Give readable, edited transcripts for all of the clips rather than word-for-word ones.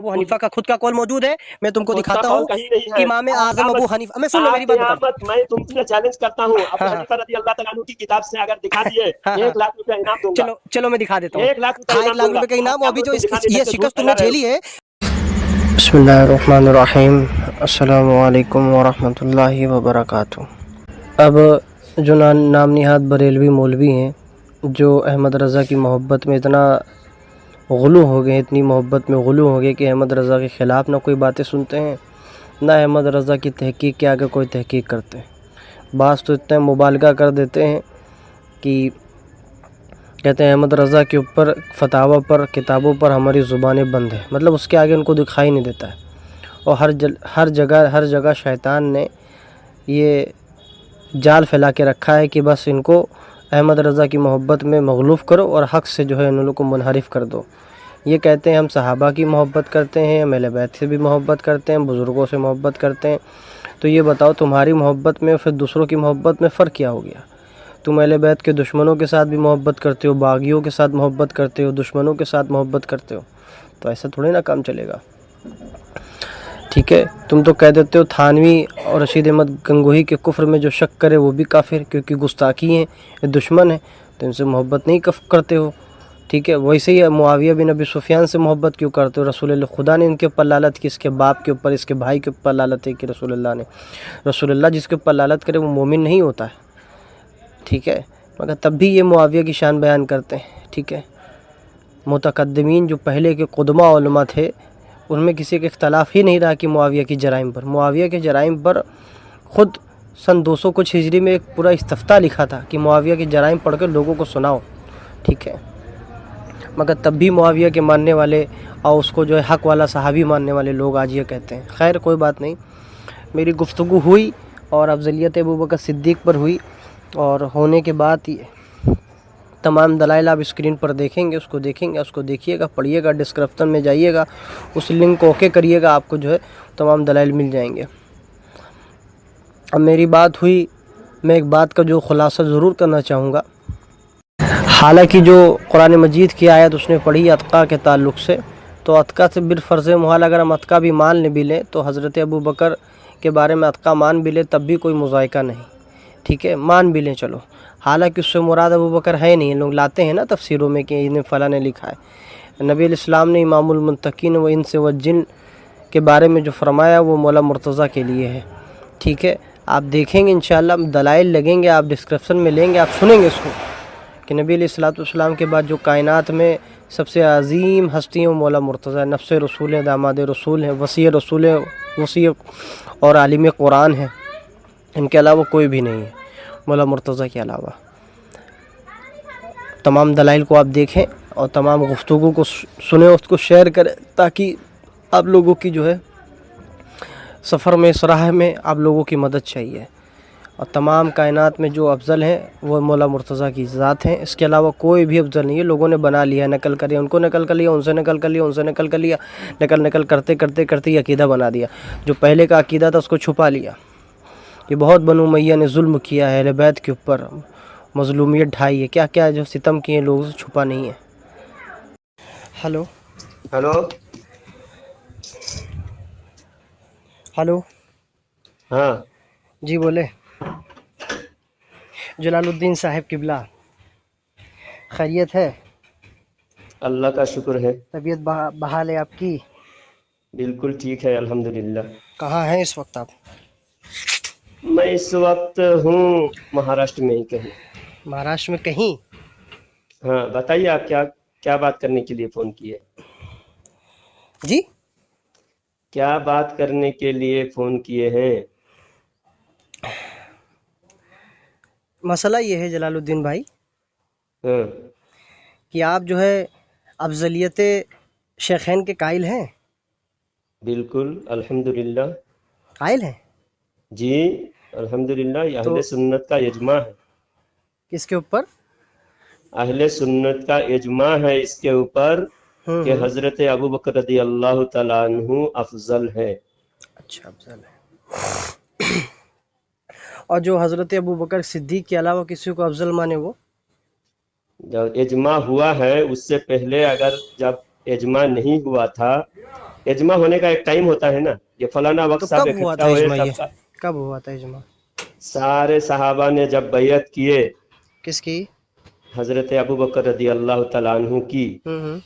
Abu Hanifa का खुद का कौल मौजूद है, मैं तुमको दिखाता हूँ। कहीं नहीं है। इमाम आजम अबू हनीफा, मैं सुन लो मेरी बात बता। मैं तुमसे चैलेंज करता हूँ, अबू हाँ हाँ हनीफा रजी अल्लाह तआला अन्हु की किताब से अगर दिखा दिए हाँ हाँ 1 लाख रुपया इनाम दूंगा। चलो चलो मैं दिखा देता हूँ। 1 लाख रुपया हाँ 1 इनाम लाख दूंगा। रुपए का इनाम, क्या अभी जो तुम दिखाने ये लगते झूठ शिकस्त तुमने फैला रहे झेली हो। है। बिस्मिल्लाहिर्रहमानिर्रहीम, अस्सलामु अलैकुम वरहमतुल्लाहि वबरकातुहू। अब जो नाम निहाद बरेलवी मौलवी हैं, जो अहमद रज़ा की मोहब्बत में इतना गुलू हो गए, इतनी मोहब्बत में गुलू हो गए कि अहमद रज़ा के ख़िलाफ़ ना कोई बातें सुनते हैं, ना अहमद रज़ा की तहकीक के आगे कोई तहकीक करते हैं। बास तो इतना मुबालगा कर देते हैं कि कहते हैं अहमद रज़ा के ऊपर फतावा पर, किताबों पर हमारी ज़ुबानें बंद है, मतलब उसके आगे उनको दिखाई नहीं देता है। और हर जगह शैतान ने ये जाल फैला के रखा है कि बस इनको अहमद रज़ा की मोहब्बत में मगलूफ़ करो और हक़ से जो है इन लोगों को मुनहरिफ कर दो। ये कहते हैं हम सहाबा की मोहब्बत करते हैं, हम अहले बैत से भी मोहब्बत करते हैं, बुज़ुर्गों से मोहब्बत करते हैं। तो ये बताओ तुम्हारी मोहब्बत में फिर दूसरों की मोहब्बत में फ़र्क क्या हो गया? तुम अहले बैत के दुश्मनों के साथ भी मोहब्बत करते हो, बागियों के साथ मोहब्बत करते हो, दुश्मनों के साथ मोहब्बत करते हो, तो ऐसा थोड़ी ना काम चलेगा। ठीक है, तुम तो कह देते हो थानवी और रशीद अहमद गंगोही के कुफ्र में जो शक करे वो भी काफिर, क्योंकि गुस्ताखी हैं, ये दुश्मन है, तो इनसे मोहब्बत नहीं करते हो। ठीक है, वैसे ही मुआविया बिन अबी सुफियान से मोहब्बत क्यों करते हो? रसूलुल्लाह खुदा ने इनके ऊपर लालत की, इसके बाप के ऊपर, इसके भाई के ऊपर लालत है कि रसूलुल्लाह जिसके ऊपर लालत करे वो मोमिन नहीं होता है। ठीक है, मगर तब भी ये मुआविया की शान बयान करते हैं। ठीक है, मुतकद्दिमीन जो पहले के कुदमा उलमा थे उनमें किसी के इख्तलाफ ही नहीं रहा कि मुआविया की जराइम पर, मुआविया के जराइम पर ख़ुद सन 200 कुछ हिजरी में एक पूरा इस्तफ्ता लिखा था कि मुआविया की जराइम पढ़कर लोगों को सुनाओ। ठीक है, मगर तब भी मुआविया के मानने वाले और उसको जो है हक़ वाला सहाबी मानने वाले लोग आज ये कहते हैं। खैर कोई बात नहीं, मेरी गुफ्तगू हुई और अफजलियत अबू बकर सिद्दीक़ पर हुई, और होने के बाद ये तमाम दलाइल आप स्क्रीन पर देखेंगे, उसको देखिएगा, पढ़िएगा, डिस्क्रिप्शन में जाइएगा, उस लिंक को ओके करिएगा, आपको जो है तमाम दलाइल मिल जाएंगे। अब मेरी बात हुई, मैं एक बात का जो ख़ुलासा ज़रूर करना चाहूँगा। हालांकि जो कुरान मजीद की आयत उसने पढ़ी अतका के ताल्लुक़ से, तो अतका से बिर फ़र्ज़ मुहाल अगर हम अतका भी मान भी लें तो हज़रत अबू बकर के बारे में अतका मान भी लें तब भी कोई मुज़ायका नहीं। ठीक है, मान भी लें चलो, हालांकि उससे मुराद अबू बकर है नहीं। लोग लाते हैं ना तफसीरों में कि इन्हें फ़लाँ ने लिखा है। नबी इस्लाम ने इमामुल मुत्तकीन व इंस व जिन के बारे में जो फरमाया वो मौला मुर्तज़ा के लिए है। ठीक है, आप देखेंगे इंशाअल्लाह, दलाइल लगेंगे, आप डिस्क्रिप्शन में लेंगे, आप सुनेंगे इसको कि नबी अलैहिस्सलाम के बाद जो कायनात में सबसे अज़ीम हस्ती है वो मौला मुर्तज़ा, नफ्स रसूल हैं, दामाद रसूल हैं, वसी रसूल हैं, वसी और आलिम कुरान है। इनके अलावा कोई भी नहीं है मौला मुर्तज़ा के अलावा। तमाम दलाइल को आप देखें और तमाम गुफ्तगू को सुने, उसको शेयर करें, ताकि आप लोगों की जो है सफ़र में, इस राह में आप लोगों की मदद चाहिए। और तमाम कायनात में जो अफजल हैं वो मौला मुर्तज़ा की ज़ात हैं, इसके अलावा कोई भी अफजल नहीं है। लोगों ने बना लिया, नकल करिए, उनको नकल कर लिया, उनसे नकल कर लिया, उनसे नकल कर लिया, नकल करते करते करते ये अकीदा बना दिया। जो पहले का अकीदा था उसको छुपा लिया। ये बहुत बनु उमय्या ने जुल्म किया है, अहले बैत के ऊपर मज़लूमियत ढाई है, क्या क्या जो सितम किए लोगों से छुपा नहीं है। हेलो हेलो हेलो, हाँ जी बोले। जलालुद्दीन साहिब किबला, खैरियत है? अल्लाह का शुक्र है, तबीयत बहाल है आपकी? बिल्कुल ठीक है अल्हम्दुलिल्लाह। कहाँ हैं इस वक्त आप? मैं इस वक्त हूँ महाराष्ट्र में ही कहीं। महाराष्ट्र में कहीं? हाँ बताइए, आप क्या क्या बात करने के लिए फ़ोन किए? जी, क्या बात करने के लिए फ़ोन किए हैं? मसला ये है जलालुद्दीन भाई हाँ कि आप जो है अफजलियत शेखैन के कायल हैं? बिल्कुल अल्हम्दुलिल्लाह। कायल हैं? जी अल्हम्दुलिल्लाह, ये तो अहले सुन्नत का इजमा है। किसके ऊपर? अहले सुन्नत का इजमा है इसके ऊपर कि हम्म, हज़रत अबू बकर रज़ी अल्लाह तआला अन्हु अफजल है। अच्छा, अफजल है। और जो हज़रत अबू बकर सिद्दीक़ के अलावा किसी को अफजल माने वो? जब इजमा हुआ है, उससे पहले अगर जब इजमा नहीं हुआ था इज्मा होने का एक टाइम होता है ना, ये फलाना वक्त तो सब कब हुआ इकट्ठा था हुए इज्मा? ये सब कब हुआ था इज्मा? सारे सहाबा ने जब बैयत किए किसकी? हजरत अबू बकर रदी अल्लाह तआला अन्हु की, हम्म।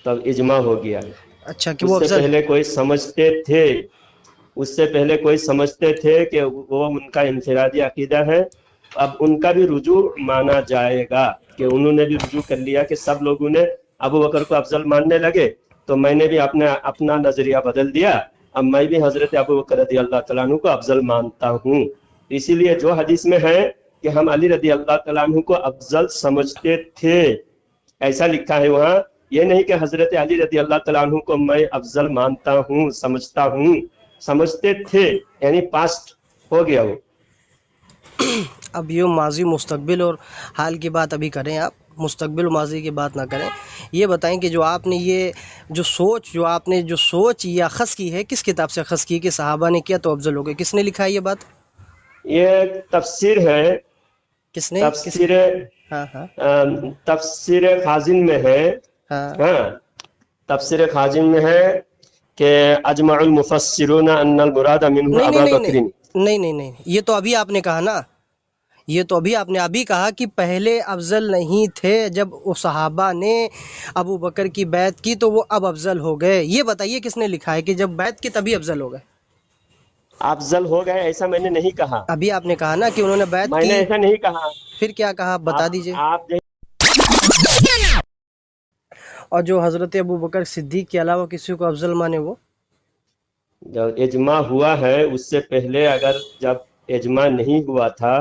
तब इज्मा हो गया। अच्छा, कि वो उससे अफजल है। पहले कोई समझते थे, उससे पहले कोई समझते थे कि वो उनका इनफरादी अकीदा है। अब उनका भी रुजू माना जाएगा कि उन्होंने भी रुजू कर लिया कि सब लोगों ने अबू बकर को अफजल मानने लगे, तो मैंने भी अपना अपना नजरिया बदल दिया। अब मैं भी हजरत अबू बकर रदी अल्लाह तआला अन्हु को अफजल मानता हूँ। इसीलिए जो हदीस में है कि हम अली रदी अल्लाह तआला अन्हु को अफजल समझते थे, ऐसा लिखा है वहाँ। ये नहीं कि हजरत अली रदी अल्लाह तआला अन्हु को मैं अफजल मानता हूँ, समझता हूँ। समझते थे यानी पास्ट हो गया वो। अब ये माजी मुस्तकबिल और हाल की बात अभी करें, आप मुस्तकबिल माजी की बात ना करें। ये बताएं कि जो आपने ये जो आपने सोच या अखज़ की है, किस किताब से अखज़ की कि सहाबा ने किया तो अफजल हो गए? किसने लिखा है ये बात? ये तफसीर है, किसने? तफसीर हाँ हाँ तफसीर खाजिन में है। हाँ। हाँ, तफसीर खाजिन में है कि अजमाउल मुफस्सिरून अन्नल मुराद मिन्हु नहीं अबा नहीं नहीं बकरिन। नहीं नहीं नहीं, ये तो अभी आपने कहा ना, ये तो आपने अभी कहा कि पहले अफजल नहीं थे, जब वो सहाबा ने अबू बकर की बैत की तो वो अब अफजल हो गए। ये बताइए किसने लिखा है कि जब बैत की तभी अफजल हो गए? अफजल हो गए ऐसा मैंने नहीं कहा, अभी आपने कहा ना कि उन्होंने बैत मैंने की। ऐसा नहीं कहा। फिर क्या कहा, आप बता दीजिए। आप और जो हज़रत अबू बकर सिद्दीक के अलावा किसी को अफजल माने वो? जब इजमा हुआ है उससे पहले, अगर जब इजमा नहीं हुआ था,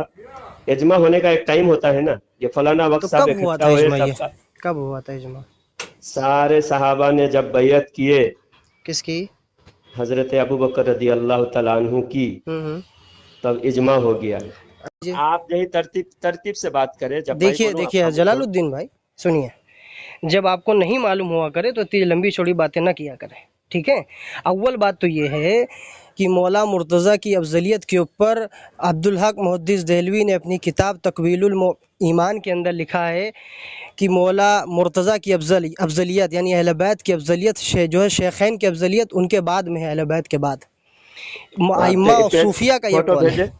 इजमा होने का एक टाइम होता है ना, ये फलाना वक्त तो सब कब हुआ इकट्ठा था हुए इज्मा? ये सब कब हुआ था इज्मा? सारे सहाबा ने जब बैयत किए किसकी? हजरत अबू बकर रदी अल्लाह तआला अन्हु की, हम्म। तब इजमा हो गया। जी। आप यही तरतीब तरतीब से बात करें, जब मैं देखिए बोलूं आप देखिए खामोश हो। जलालुद्दीन भाई, सुनिए, जब आपको नहीं मालूम हुआ करे तो इतनी लंबी चौड़ी बातें ना किया करें, ठीक है? अव्वल बात तो ये है कि मौला मुर्तज़ा की अफजलियत के ऊपर अब्दुल हक मुहद्दिस देहलवी ने अपनी किताब तकवीलुल ईमान के अंदर लिखा है कि मौला मुर्तज़ा की अफजलियत यानी अहले बैत की अफजलियत जो है शेखैन की अफजलियत उनके बाद में है, अहले बैत के बाद। आइम्मा और सूफिया का ये फोटो कौल है। भेजे,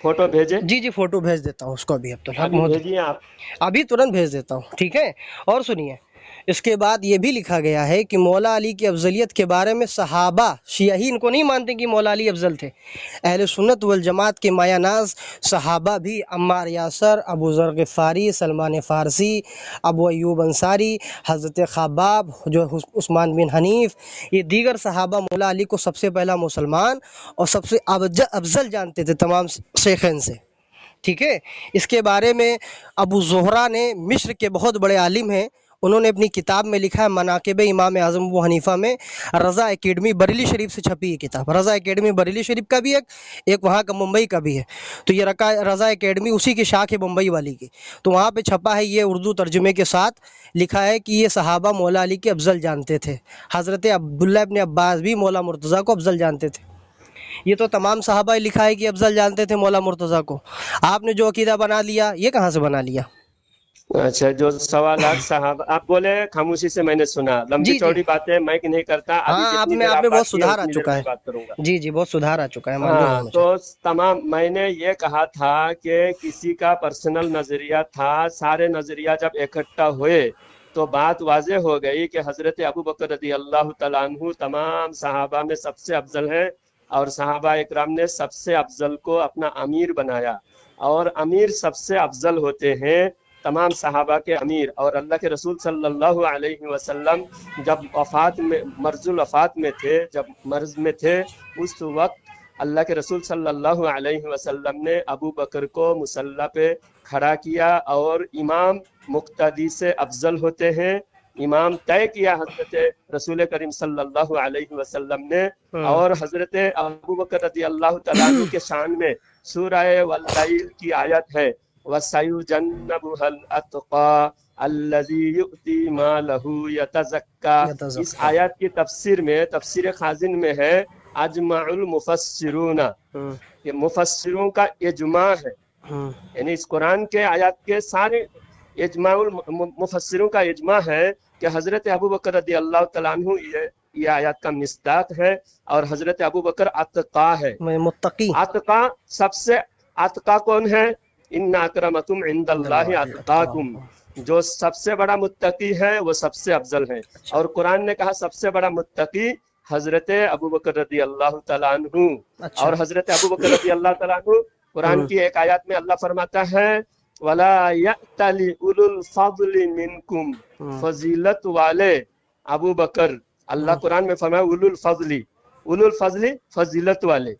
फोटो भेजे, जी जी, फोटो भेज देता हूँ उसको अभी, अब्दुल हक अभी मुहद्दिस, भेजिए आप। अभी तुरंत भेज देता हूँ, ठीक है? और सुनिए, इसके बाद ये भी लिखा गया है कि मौला अली की अफजलियत के बारे में सहाबा शिया ही इनको नहीं मानते कि मौला अली अफजल थे। अहले सुन्नत वल जमात के मायानाज सहाबा भी अम्मार यासर, अबू ज़र ग़िफ़ारी, सलमान फ़ारसी, अबू अय्यूब अंसारी, हज़रत ख़ब्बाब, जो उस्मान बिन हनीफ़, ये दीगर सहाबा मौला अली को सबसे पहला मुसलमान और सबसे अफजल जानते थे तमाम शेखैन से, ठीक है? इसके बारे में अबू ज़ुहरा ने, मिस्र के बहुत बड़े आलिम हैं, उन्होंने अपनी किताब में लिखा है मनाक़िब इमाम आज़म अबू हनीफ़ा में। रज़ा एकेडमी बरेली शरीफ से छपी है किताब। रज़ा एकेडमी बरेली शरीफ का भी एक वहाँ का मुंबई का भी है। तो ये रज़ा एकेडमी उसी की शाख है मुंबई वाली की, तो वहाँ पे छपा है, ये उर्दू तर्जुमे के साथ लिखा है कि ये सहाबा मौला अली के अफजल जानते थे। हज़रत अब्दुल्लाह इब्न अब्बास भी मौला मुर्तज़ा को अफजल जानते थे। ये तो तमाम सहाबा लिखा है कि अफजल जानते थे मौला मुर्तज़ा को। आपने जो अकीदा बना लिया, ये कहाँ से बना लिया? अच्छा, जो 1.25 साहब आप बोले, खामोशी से मैंने सुना। लंबी जी चौड़ी जी, बातें मैं नहीं करता। अभी हाँ, आप जितनी में देर आप आप में बहुत बात किए सुधार आ उतनी देर चुका मैं है। बात करूंगा। जी जी, बहुत सुधार आ चुका है, मालूम है हाँ, मुझे। तो तमाम मैंने ये कहा था कि किसी का पर्सनल नजरिया था, सारे नजरिया जब इकट्ठा हुए तो बात वाज़ेह हो गई कि हजरत अबू बकर रज़ी अल्लाह तआला अन्हु तमाम सहाबा में सबसे अफजल हैं, और सहाबा इकराम ने सबसे अफजल को अपना अमीर बनाया, और अमीर सबसे अफजल होते हैं, तमाम सहाबा के अमीर। और अल्लाह के रसूल सल्लल्लाहु अलैहि वसल्लम जब वफात में, मर्जुल वफात में थे, जब मर्ज में थे, उस वक्त अल्लाह के रसूल सल्लल्लाहु अलैहि वसल्लम ने अबू बकर को मुसल्ला पे खड़ा किया, और इमाम मुक्तदी से अफजल होते हैं, इमाम तय किया हजरत रसूल करीम सल्लल्लाहु अलैहि वसल्लम ने। और हजरत अबू बकर रज़ी अल्लाह तआला अन्हु के शान में सूरह वल्लैल की आयत है, वसयुजन्नबुहल अत्क़ा अल्लज़ी युअती मालहु यतज़क्का। इस आयत की तफसीर में, तफसीर खाजिन में है, अजमाउल मुफस्सिरूना, ये मुफस्सिरों का इजमा है, यानी इस कुरान के आयत के सारे इजमाउल मुफस्सिरों का इजमा है कि हजरत अबू बकर रज़ी अल्लाह तआला अन्हु یہ آیات کا مصداق ہے، اور حضرت ابو بکر اتقا ہے۔ میں متقی اتقا سب سے اتقا کون ہے؟ ان اکرمکم عند اللہ اتقاکم، جو سب سے بڑا متقی ہے وہ سب سے افضل ہے۔ اور قرآن نے کہا سب سے بڑا متقی حضرت ابو بکر رضی اللہ تعالیٰ عنہ۔ اور حضرت ابو بکر رضی اللہ تعالیٰ عنہ قرآن کی ایک آیات میں اللہ فرماتا ہے وَلَا يَأْتَلِ أُولُو الْفَضْلِ مِنْكُمْ، فضیلت والے ابو بکر، اللہ قرآن میں فرمایا اولو الفضل فضیلت والے۔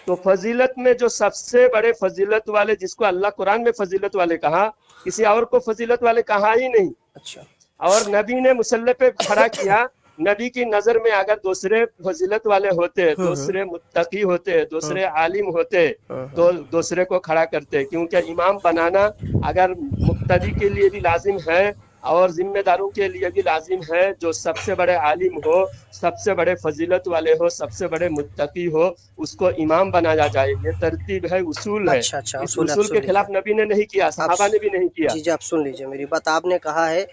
تو فضیلت میں جو سب سے بڑے فضیلت والے، جس کو اللہ قرآن میں فضیلت والے کہا، کسی اور کو فضیلت والے کہا ہی نہیں۔ اچھا، اور نبی نے مسلح پہ کھڑا کیا، نبی کی نظر میں اگر دوسرے فضیلت والے ہوتے، دوسرے متقی ہوتے، دوسرے عالم ہوتے تو دوسرے کو کھڑا کرتے، کیونکہ امام بنانا اگر مقتدی کے لیے بھی لازم ہے اور ذمہ داروں کے لیے بھی لازم ہے، جو سب سے بڑے عالم ہو، سب سے بڑے فضیلت والے ہو، سب سے بڑے متقی ہو، اس کو امام بنایا جائے۔ یہ ترتیب ہے، اصول ہے۔ اچھا اچھا، اس اصول کے خلاف نبی نے نہیں کیا، صحابہ نے بھی نہیں کیا۔ جی آپ سن لیجئے میری بات۔ آپ نے کہا ہے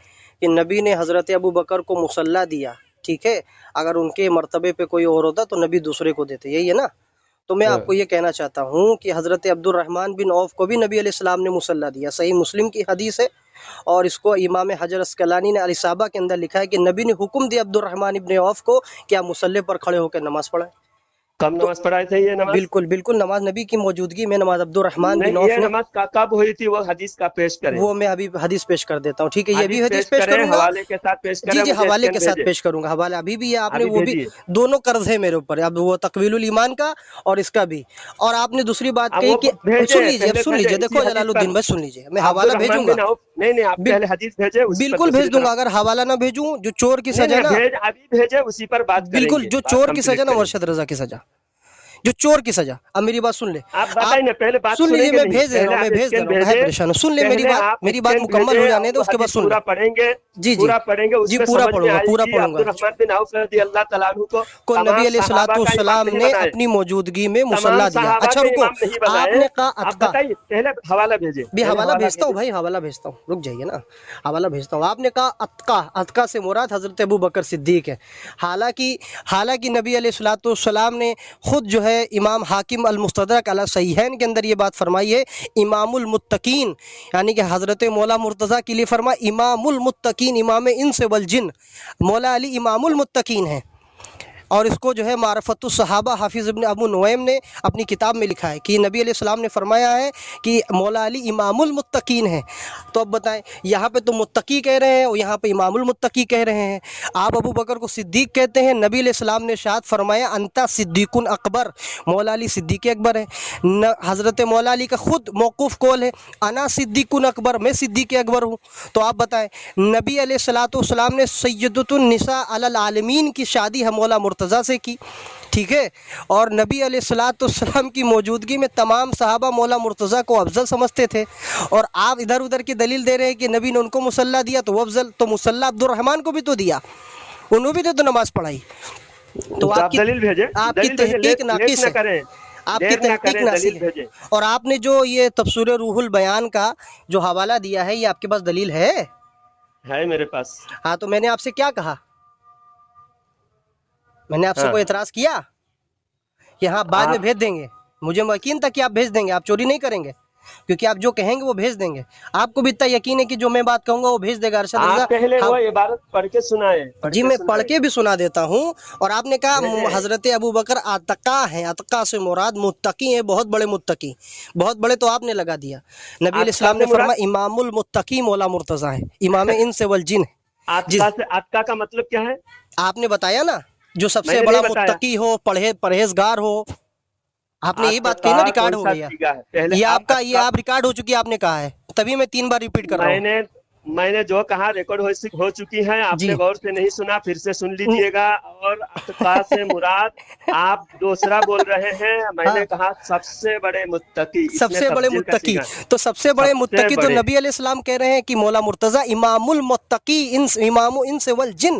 کہ نبی نے حضرت ابو بکر کو مصلح دیا، ٹھیک ہے، اگر ان کے مرتبے پہ کوئی اور ہوتا تو نبی دوسرے کو دیتے، یہی ہے نا؟ تو میں آپ کو یہ کہنا چاہتا ہوں کہ حضرت عبد الرحمن بن عوف کو بھی نبی علیہ السلام نے مصلح دیا، صحیح مسلم کی حدیث ہے، اور اس کو امام حجر اسقلانی نے الاصابہ کے اندر لکھا ہے کہ نبی نے حکم دیا عبد الرحمن بن عوف کو کہ آپ مصلی پر کھڑے ہو کے نماز پڑھیں۔ کب نماز پڑھائے تھے یہ نماز؟ بالکل بالکل، نماز نبی کی موجودگی میں نماز عبد الرحمن بن نہیں، عوف یہ نے، نماز کب ہوئی تھی وہ حدیث کا پیش کریں، وہ میں ابھی حدیث پیش کر دیتا ہوں، ٹھیک ہے، یہ بھی حدیث پیش کریں، کروں گا، حوالے کے ساتھ پیش کریں، جی جی مجھے حوالے اسکین کے ساتھ بھیجیں۔ پیش کروں گا، حوالہ ابھی بھی ہے، آپ نے ابھی وہ بھی بھیجیے۔ دونوں قرض ہے میرے اوپر، اب وہ تقویل الایمان کا اور اس کا بھی۔ اور آپ نے دوسری بات اب کہی وہ کہ بھیجیں، سن لیجیے، اب پہلے سن بھیجیں، لیجیے، اسی دیکھو حدیث جلال پر الدین بھائی سن لیجیے، میں عبد حوالہ الرحمن بھیجوں گا، بن عوف، نہیں آپ پہلے حدیث بھیجیں، اسی پر بالکل دوسری بھیج دوں گا، طرف، اگر حوالہ نہ بھیجوں جو چور کی نہیں سزا نا، نہیں ابھی بھیجیں، اسی پر بات کریں بالکل گے، جو بات چور کی کمپلیٹ سزا نا، کریں گے۔ مرشد رضا کی سزا، جو چور کی سزا، اب میری بات سن لے، آپ بتائیں نا، پہلے بات سن سنیں لیجیے، گے میں نہیں، بھیج دے رہا پہلے ہوں، میں آپ بھیج دے اسکین رہا ہوں، کہے بھیجیں، پریشان ہو، سن لے میری پہلے بات، آپ میری بات اسکین مکمل بھیجیں ہو جانے اور دے، وہ اس کے بعد حدیث سن لے، پورا پڑھیں گے، جی جی پورا پڑھیں گے، اس جی میں پورا سمجھ پڑھوں میں گا، آئے پورا گی پڑھوں عبد گا، الرحمن بن عوف رضی اللہ تعالیٰ عنہ کو کو نبی تمام علیہ صحابہ کا امام السلام نہیں نے بنائے، اپنی موجودگی میں تمام مصلح دیا۔ صحابہ اچھا کے رکو، امام نہیں آپ بنائے۔ نے کہا آپ اتقا، بتائیے، پہلے حوالہ بھیجیں، بھی پہلے حوالہ بھیجتا ہوں بھیجیں۔ بھائی، حوالہ بھیجتا ہوں، رک جائیے نا، حوالہ بھیجتا ہوں۔ آپ نے کہا اتقا، اتقا سے مراد حضرت ابو بکر صدیق ہے، حالانکہ نبی علیہ السلام نے خود جو ہے امام حاکم المستدرک علی صحیحین کے اندر یہ بات فرمائی ہے، امام المتقین، یعنی کہ حضرت مولا مرتضیٰ کے لیے فرمایا امام المتقین، امام انس والجن، مولا علی امام المتقین ہیں۔ اور اس کو جو ہے معرفت الصحابہ حافظ ابن ابو نعیم نے اپنی کتاب میں لکھا ہے کہ نبی علیہ السلام نے فرمایا ہے کہ مولا علی امام المتقین ہیں۔ تو اب بتائیں، یہاں پہ تو متقی کہہ رہے ہیں اور یہاں پہ امام المتقی کہہ رہے ہیں۔ آپ ابو بکر کو صدیق کہتے ہیں، نبی علیہ السلام نے ارشاد فرمایا انتا صدیق اکبر، مولا علی صدیق اکبر ہے۔ حضرت مولا علی کا خود موقوف قول ہے، انا صدیق اکبر، میں صدیق اکبر ہوں۔ تو آپ بتائیں، نبی علیہ السلام نے سیدۃ النساء علی العالمین کی شادی ہے مولا مرتضیٰ سے کی، ٹھیک ہے، اور نبی علیہ السلام کی موجودگی میں تمام صحابہ مولا مرتضیٰ کو افضل سمجھتے تھے، اور آپ ادھر ادھر کی دلیل دے رہے ہیں کہ نبی نے ان کو مصلح دیا تو وہ افضل، تو مصلح عبد الرحمن کو بھی تو دیا، انہوں بھی تو نماز پڑھائی۔ تو آپ دلیل بھیجیں، آپ کی دلیل بھیجیں، تحقیق لیٹ ناقص نہ ہے، کریں، آپ کی دیر نہ تحقیق کریں، ناقص دلیل ہے۔ بھیجیں۔ اور آپ نے جو یہ تفسیر روح البیان کا جو حوالہ دیا ہے، یہ آپ کے پاس دلیل ہے؟ ہے میرے پاس۔ ہاں، تو میں نے آپ سے کیا کہا؟ میں نے آپ سے کوئی اعتراض کیا کہ ہاں بعد میں بھیج دیں گے؟ مجھے یقین تھا کہ آپ بھیج دیں گے، آپ چوری نہیں کریں گے، کیونکہ آپ جو کہیں گے وہ بھیج دیں گے۔ آپ کو بھی اتنا یقین ہے کہ جو میں بات کہوں گا وہ بھیج دے گا ارشد رضا۔ آپ پہلے وہ عبارت پڑھ کے سنائیں۔ جی میں پڑھ کے بھی سنا دیتا ہوں۔ اور آپ نے کہا بھیجیں۔ حضرت ابو بکر اتقا ہیں، اتقا سے مراد متقی ہیں، بہت بڑے متقی، بہت بڑے تو آپ نے لگا دیا۔ نبی علیہ السلام نے فرمایا امام المتقی مولا مرتضیٰ ہیں، امام انس والجن ہیں۔ اتقا کا مطلب کیا ہے؟ آپ نے بتایا نا، جو سب سے بڑا متقی ہو، پرہیزگار ہو، آپ نے یہی بات کہی نا، ریکارڈ ہو گیا یہ آپ کا، یہ آپ ریکارڈ ہو چکی، آپ نے کہا ہے، تبھی میں 3 بار ریپیٹ کر رہا ہوں۔ میں نے جو کہا ریکارڈ ہو چکی ہے، آپ نے غور سے نہیں سنا، پھر سے سن لیجئے گا۔ اور اتقا سے مراد آپ دوسرا بول رہے ہیں، میں نے کہا سب سے بڑے متقی، سب سے بڑے متقی، تو سب سے بڑے متقی تو نبی علیہ السلام کہہ رہے ہیں کہ مولا مرتضیٰ امام المتقی، امام انس والجن،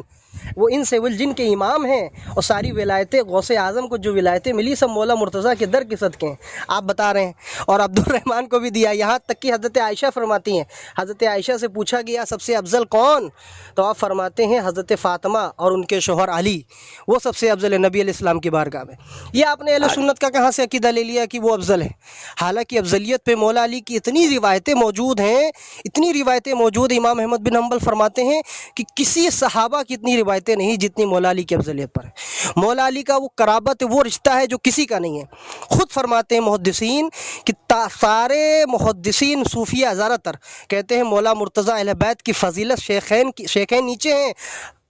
وہ ان سے जिन के इमाम हैं और सारी विलायतें गौसे आज़म को जो विलायतें मिली सब मौला मुर्तज़ा के दर के सदक़े हैं, आप बता रहे हैं। और अब्दुर्रहमान को भी दिया, यहाँ तक कि हज़रत आयशा फरमाती हैं, हज़रत आयशा से पूछा गया सबसे अफजल कौन, तो आप फरमाते हैं हज़रत फ़ातिमा और उनके शोहर अली, वो सबसे अफजल है नबी अलैहिस्सलाम की बारगाह में। ये आपने अहले सुन्नत का कहाँ से अकीदा ले लिया कि वो अफजल है? हालांकि अफजलियत पे मौला अली की इतनी रिवायतें मौजूद हैं, इतनी रिवायतें मौजूद, इमाम अहमद बिन हम्बल फरमाते हैं कि किसी सहाबा की इतनी रिवायतें नहीं जितनी मौला अली की अफजलियत पर है। मौला अली का वो कराबत, वो रिश्ता है जो किसी का नहीं है। ख़ुद फरमाते हैं मुहद्दिसीन कि सारे मुहद्दिसीन सूफिया ज़्यादातर कहते हैं मौला मुर्तज़ा अहले बैत की फ़जीलत शेखैन नीचे हैं,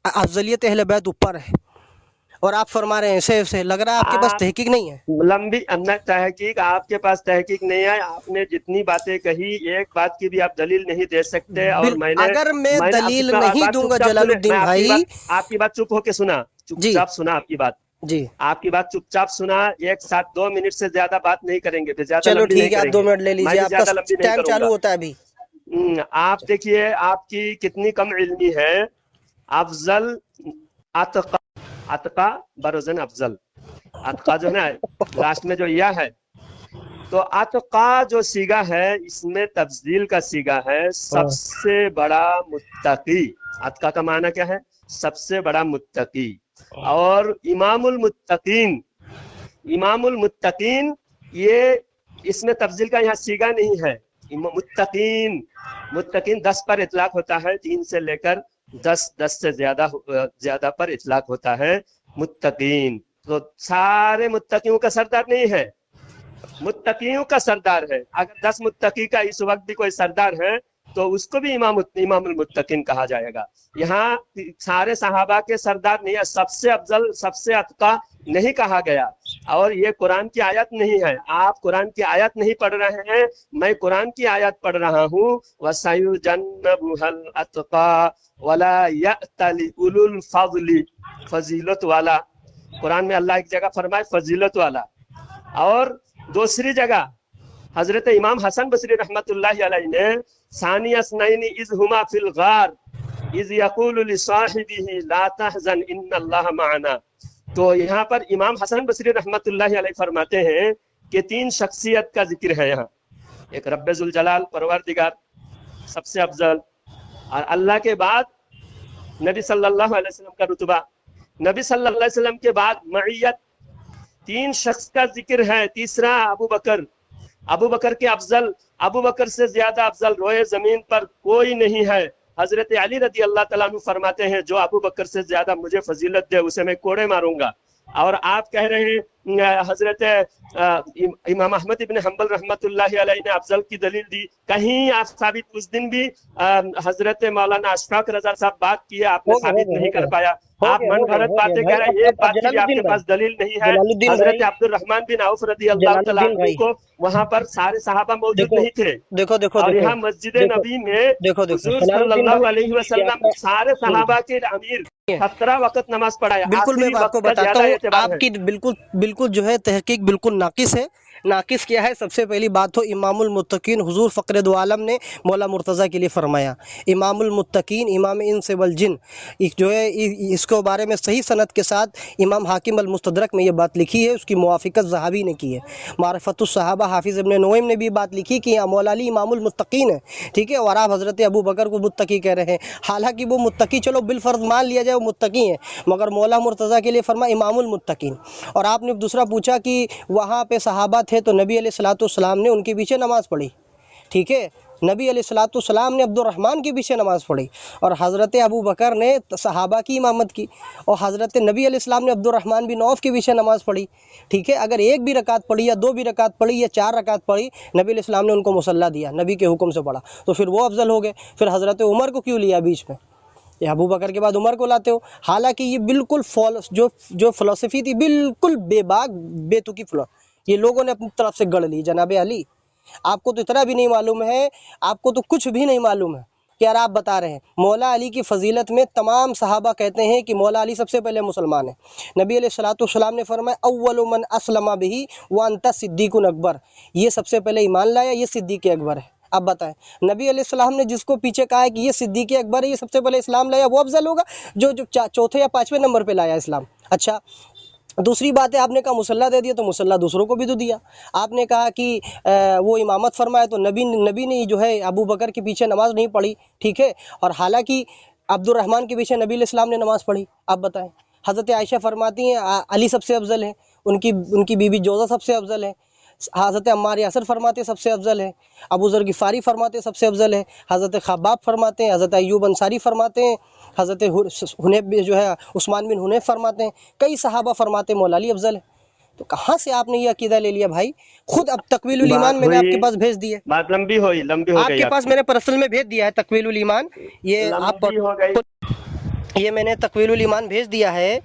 अफजलियत अहले बैत ऊपर है। और आप फरमा रहे हैं ऐसे लग रहा है आपके पास तहकीक नहीं है। लंबी तहकीक आपके पास तहकीक नहीं है। आपने जितनी बातें कही, एक बात की भी आप दलील नहीं दे सकते। और अगर मैं दलील नहीं दूंगा जलालुद्दीन भाई, आपकी बात चुप होके सुना, चुपचाप सुना आपकी बात जी, आपकी बात चुपचाप सुना। एक साथ 2 मिनट से ज्यादा बात नहीं करेंगे। चलो ठीक है, आप 2 मिनट ले लीजिए, आपका टाइम चालू होता है अभी। आप देखिए आपकी कितनी कम इल्मी है। अफजल अतका बरोजन अफजल, अतका जो है लास्ट में जो यह है, तो अतका जो सीगा है इसमें तब्दील का सीगा है, सबसे बड़ा मुत्तकी। अतका का माना क्या है? सबसे बड़ा मुत्तकी। और इमामुल मुत्तकीन ये इसमें तब्दील का यहाँ सीगा नहीं है। मुत्तकीन 10 पर इतलाक होता है, 3 से लेकर 10 से ज्यादा पर इतलाक होता है मुत्तकीन। तो सारे मुत्तकियों का सरदार नहीं है, मुत्तकियों का सरदार है। अगर 10 मुत्तकी का इस वक्त भी कोई सरदार है तो उसको भी इमामुल मुत्तकीन कहा जाएगा। यहाँ सारे सहाबा के सरदार नहीं है, सबसे अफजल सबसे अतका नहीं कहा गया। और ये कुरान की आयत नहीं है, आप कुरान की आयत नहीं पढ़ रहे हैं, मैं कुरान की आयत पढ़ रहा हूँ। वसयुजन्नबुहल अतका वला यअतली उलुल फज़ली, फजीलत वाला। कुरान में अल्लाह एक जगह फरमाए फजीलत वाला, और दूसरी जगह हजरत इमाम हसन बसरी रहमतुल्लाहि अलैहि ने सानी अस्नैनी इज़ हुमा फिल गार इज़ यक़ूलु लिसाहिबिही ला तहज़न इन्नल्लाह मअना। तो यहाँ पर इमाम हसन बसरी रहमतुल्लाहि अलैहि फरमाते हैं कि 3 शख्सियत का जिक्र है यहाँ। एक रब्बे जुल जलाल परवरदिगार सबसे अफजल, और अल्लाह के बाद नबी सल्लल्लाहु अलैहि वसल्लम का रुतबा, नबी सल्लल्लाहु अलैहि वसल्लम के बाद मईयत, 3 शख्स का जिक्र है। तीसरा अबू बकर के अफजल, अबू बकर से ज्यादा अफजल रोए जमीन पर कोई नहीं है। हजरत अली रदी अल्लाह तआला अन्हु फरमाते हैं जो अबू बकर से ज्यादा मुझे फजीलत दे उसे मैं कोड़े मारूंगा। और आप कह रहे हैं हजरत इमाम अहमद इब्न हम्बल रहमतुल्लाहि अलैहि ने अफजल की दलील दी। कहीं आप साबित, उस दिन भी हजरत मौलाना अशफाक रजा साहब बात किए, आपने साबित नहीं कर पाया। आप मन भरत बातें कह रहे हैं, एक बात की आपके पास दलील नहीं है। हजरत अब्दुर्रहमान बिन औफ रदी अल्लाह तआला अन्हु को वहां पर सारे सहाबा मौजूद नहीं थे। देखो और यहाँ मस्जिद नबी में हुजूर सल्लल्लाहु अलैहि वसल्लम सारे सहाबा के अमीर 17 वक्त नमाज पढ़ाया। बिल्कुल मैं आपको बताता हूँ, आपकी बिल्कुल जो है तहकीक बिल्कुल नाकिस है। नाकिस क्या है? सबसे पहली बात तो इमामुल मुत्तकीन हुजूर फ़क्र दो आलम ने मौला मुर्तज़ा के लिए फरमाया। इमामुल मुत्तकीन इमाम इंस वल जिन जो है, इसको बारे में सही सनद के साथ इमाम हाकिम अल मुस्तदरक में ये बात लिखी है, उसकी मुवाफ़िक़त ज़हाबी ने की है। मारिफ़तुस सहाबा हाफिज़ इब्न नोइम ने भी बात लिखी कि मौला अली इमामुल मुत्तकीन है, ठीक है। और आप हज़रत अबू बकर को मुत्तकी कह रहे हैं, हालांकि वो मुत्तकी चलो बिलफ़र्ज़ मान लिया जाए वो मुत्तकी हैं, मगर मौला मुर्तज़ा के लिए फरमा इमामुल मुत्तकीन। और आपने दूसरा पूछा कि वहाँ पे सहाबा थे तो नबी अलैहिस्सलाम ने उनके पीछे नमाज़ पढ़ी, ठीक है। नबी अलैहिस्सलाम ने अब्दुर्रहमान के पीछे नमाज़ पढ़ी, और हज़रत अबू बकर ने सहाबा की इमामत की, और हज़रत नबी अलैहिस्सलाम ने अब्दुर्रहमान बिन औफ के पीछे नमाज़ पढ़ी, ठीक है। अगर 1 भी रकात पढ़ी या 2 भी रकात पढ़ी या 4 रकात पढ़ी, नबी अलैहिस्सलाम ने उनको मुसल्ला दिया, नबी के हुक्म से पढ़ा, तो फिर वो अफजल हो गए। फिर हज़रत उमर को क्यों लिया बीच में? ये अबू बकर के बाद उमर को लाते हो। हालांकि ये बिल्कुल जो फ़िलासफ़ी थी बिल्कुल बेबाक बेतुकी ये लोगों ने अपनी तरफ से गढ़ ली। जनाब अली, आपको तो इतना भी नहीं मालूम है, आपको तो कुछ भी नहीं मालूम है कि यार आप बता रहे हैं मौला अली की फ़जीलत में तमाम सहाबा कहते हैं कि मौला अली सबसे पहले मुसलमान है। नबी अलैहिस्सलाम ने फरमाया अव्वलु मन अस्लमा बिही व अंता सिद्दीकुन अकबर, ये सबसे पहले ईमान लाया, ये सिद्दीक़ अकबर है। آپ بتائیں، نبی علیہ السلام نے جس کو پیچھے کہا ہے کہ یہ صدیق اکبر ہے، یہ سب سے پہلے اسلام لایا، وہ افضل ہوگا جو چوتھے یا پانچویں نمبر پہ لایا اسلام؟ اچھا، دوسری بات ہے، آپ نے کہا مسلح دے دیا تو مسلح دوسروں کو بھی تو دیا۔ آپ نے کہا کہ وہ امامت فرمائے تو نبی نے جو ہے ابو بکر کے پیچھے نماز نہیں پڑھی، ٹھیک ہے، اور حالانکہ عبد الرحمن کے پیچھے نبی علیہ السلام نے نماز پڑھی۔ آپ بتائیں، حضرت عائشہ فرماتی ہیں علی سب سے افضل ہے، ان کی بیوی جوزہ سب سے افضل ہے، حضرت عمار یاسر فرماتے سب سے افضل ہے، ابو ذر غفاری فرماتے سب سے افضل ہے، حضرت خباب فرماتے ہیں، حضرت ایوب انصاری فرماتے ہیں، حضرت حنیف جو ہے عثمان بن حنیف فرماتے ہیں، کئی صحابہ فرماتے ہیں مولا علی افضل ہے۔ تو کہاں سے آپ نے یہ عقیدہ لے لیا بھائی؟ خود اب تکویل بات الایمان میں نے آپ ہوئی، کے پاس بھیج دی ہے، بات لمبی ہو آپ گئی کے آپ پاس کی، میں نے پرسنل میں بھیج دیا ہے تکویل الایمان، یہ آپ لمبی ہو گئی۔ یہ میں نے تکویل الایمان بھیج دیا ہے،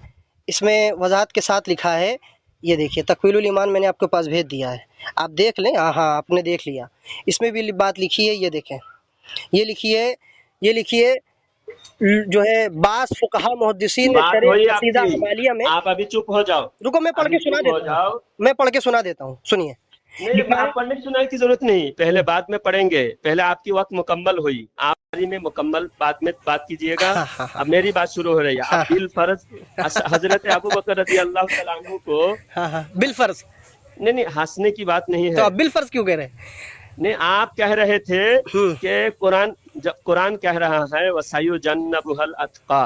اس میں وضاحت کے ساتھ لکھا ہے، یہ دیکھیے تکویل الایمان میں نے آپ کے پاس بھیج دیا ہے، آپ دیکھ لیں۔ ہاں آپ نے دیکھ لیا، اس میں بھی بات لکھی ہے، یہ دیکھیں، یہ لکھیے جو ہے بعض فقہا محدثین نے بات شرح ہوئی آپ قصیدہ کی، عمالیہ میں، آپ ابھی چپ ہو جاؤ، رکو میں پڑھ ابھی کے سنا چپ ہو دیتا ہوں، جاؤ۔ میں پڑھ کے سنا دیتا ہوں، سنیے، نہیں، لکھا ہے، آپ پڑھنے کی سنانے کی ضرورت نہیں، پہلے بعد میں پڑھیں گے، پہلے آپ کی وقت مکمل ہوئی، آپ میں مکمل بعد میں بات کیجئے گا۔ ہاں ہاں اب میری بات شروع ہو رہی ہے، اب ہاں بالفرض حضرت ابو بکر رضی اللہ تعالیٰ عنہ کو، ہاں ہاں بالفرض، نہیں ہنسنے کی بات نہیں تو ہے، اب بالفرض کیوں کہہ رہے نہیں آپ کہہ رہے تھے ہیں؟ کہ قرآن کہہ رہا ہے وَسَيُجَنَّبُهَا الْأَتْقَى،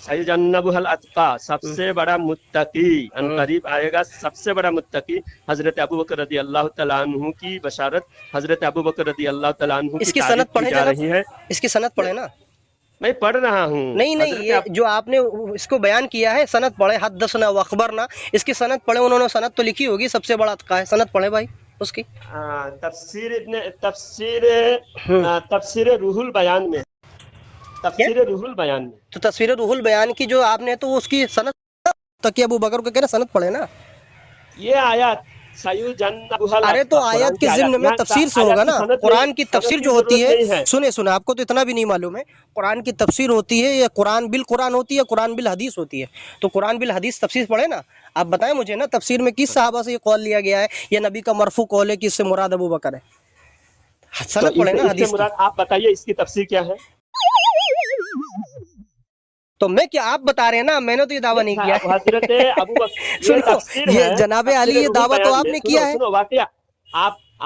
سَيُجَنَّبُهَا الْأَتْقَى، سب سے بڑا متقی، ان قریب آئے گا سب سے بڑا متقی، حضرت ابو بکر رضی اللہ تعالیٰ عنہ کی بشارت حضرت ابو بکر رضی اللہ تعالیٰ عنہ اس کی کی تعریف سند کی پڑھیں جا جناب، رہی ہے۔ اس کی سند پڑھیں نا، میں پڑھ رہا ہوں نہیں حضرت یہ جو آپ نے اس کو بیان کیا ہے سند پڑھے، حدثنا واخبرنا، اس کی سند پڑھے، انہوں نے سند تو لکھی ہوگی سب سے بڑا اتقا ہے، سند پڑھے بھائی اس کی۔ تفسیر روح البیان میں، کیا؟ تفسیر روح البیان میں تو تصویر روح البیان کی جو آپ نے تو اس کی سند تقی ابو بکر کو کہہ رہے سند پڑھے نا۔ یہ آیات سَيُجَنَّبُهَا ارے تو الْأَتْقَى، قرآن آیت کی کے آیات، ضمن میں یہاں تفسیر سے آیات ہوگا کی نا، سند نہیں، قرآن کی تفسیر سند جو کی ہوتی ضرورت ہے، نہیں ہے۔ سنیں آپ کو تو اتنا بھی نہیں معلوم ہے، قرآن کی تفسیر ہوتی ہے یا قرآن بالقرآن ہوتی ہے، قرآن بالحدیث ہوتی ہے، تو قرآن بالحدیث تفسیر پڑھے نا، آپ بتائیں مجھے نا تفسیر میں کس صحابہ سے یہ قول لیا گیا ہے، یہ نبی کا مرفوع قول ہے کہ اس سے مراد ابو بکر ہے، تو سند پڑھے نا اس سے حدیث کی۔ مراد آپ بتائیے اس کی تفسیر کیا ہے؟ تو میں کیا آپ بتا رہے ہیں نا، میں نے تو یہ دعویٰ نہیں کیا اب ہے حضرت ابو بکر، یہ سنو، تفسیر یہ ہے، جناب تفسیر علی یہ روح دعویٰ تو البیان آپ میں، نے کیا سنو ہے، سنو واقعہ،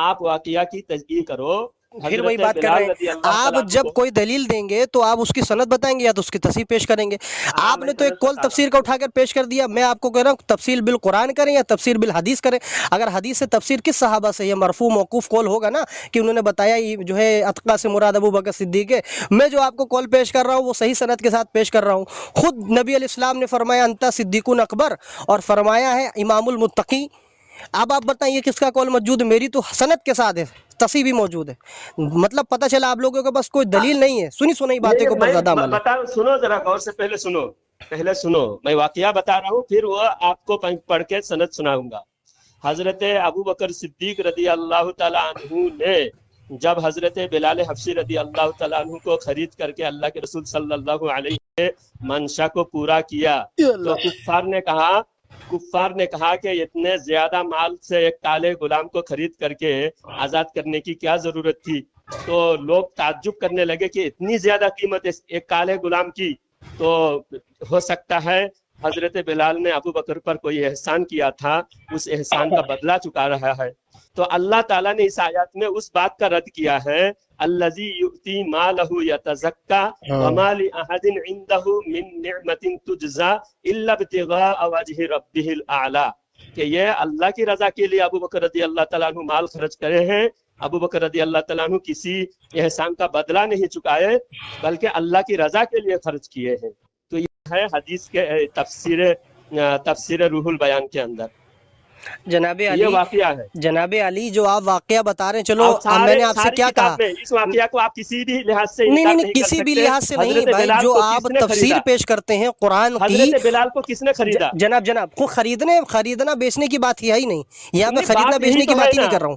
آپ واقعہ کی تجزیہ کرو، پھر وہی حضرت بات کر رہے بلال رضی ہیں، اللہ آپ تعالیٰ عنہ جب کو، کوئی دلیل دیں گے تو آپ اس کی سند بتائیں گے یا تو اس کی تصحیح پیش کریں گے، ہاں آپ میں نے تو ایک سند قول بتا رہا تفسیر کا اٹھا کر پیش کر دیا، میں آپ کو کہہ رہا ہوں تفسیر بالقرآن کریں یا تفسیر بالحدیث کریں، اگر حدیث سے تفسیر کس صحابہ سے، یہ مرفوع موقوف قول ہوگا نا کہ انہوں نے بتایا یہ جو ہے اتقا سے مراد ابو بکر صدیق ہے، میں جو آپ کو قول پیش کر رہا ہوں وہ صحیح سند کے ساتھ پیش کر رہا ہوں، خود نبی علیہ السلام نے فرمایا انتا صدیق اکبر، اور فرمایا ہے امام المتقی، اب آپ بتائیں یہ کس کا قول موجود ہے، میری تو سند کے ساتھ ہے، تصحیح بھی موجود ہے، مطلب پتہ چلا آپ لوگوں کے بس کوئی ہوں۔ دلیل نہیں ہے، سنی سنی باتیں کے نہیں اوپر زیادہ میں عمل ہے۔ بتا، سنو ذرا غور سے، پہلے سنو، میں واقعہ بتا رہا ہوں، پھر وہ آپ کو پڑھ کے سند سناؤں گا۔ حضرت ابو بکر صدیق رضی اللہ تعالیٰ عنہ نے جب حضرت بلال حبشی رضی اللہ تعالیٰ عنہ کو خرید کر کے اللہ کے رسول صلی اللہ علیہ وسلم منشا کو پورا کیا، تو کفار نے کہا کہ اتنے زیادہ مال سے ایک کالے غلام کو خرید کر کے آزاد کرنے کی کیا ضرورت تھی، تو لوگ تعجب کرنے لگے کہ اتنی زیادہ قیمت ایک کالے غلام کی، تو ہو سکتا ہے حضرت بلال نے ابو بکر پر کوئی احسان کیا تھا، اس احسان کا بدلہ چکا رہا ہے۔ تو اللہ تعالیٰ نے اس آیات میں اس بات کا رد کیا ہے، الذی یؤتی مالہ یتزکا وما لأحد عنده من نعمت تجزا الا ابتغاء وجہ ربہ الاعلی، کہ یہ اللہ کی رضا کے لیے ابو بکر رضی اللہ تعالیٰ عنہ مال خرچ کرے ہیں، ابو بکر رضی اللہ تعالیٰ عنہ کسی احسان کا بدلہ نہیں چکائے بلکہ اللہ کی رضا کے لیے خرچ کیے ہیں۔ تو یہ ہے حدیث کے تفسیر روح البیان کے اندر جناب یہ علی، واقعہ ہے۔ جناب علی جو آپ واقعہ بتا رہے ہیں، چلو اور اب میں نے آپ سے ساری کیا کہا، کتاب میں اس واقعہ کو آپ کسی بھی لحاظ سے نہیں انکار نہیں نہیں کر کسی بھی سکتے۔ لحاظ سے نہیں حضرت بھائی، بلال جو کو آپ کس نے تفسیر خریدا؟ پیش کرتے ہیں قرآن کی، حضرت بلال کو کس نے خریدا؟ جناب کو خریدنا بیچنے کی بات ہی ہے ہی نہیں، یہاں پہ نہیں، خریدنا بات بیچنے یہی کی تو ہے بات ہی نا، نہیں کر رہا ہوں،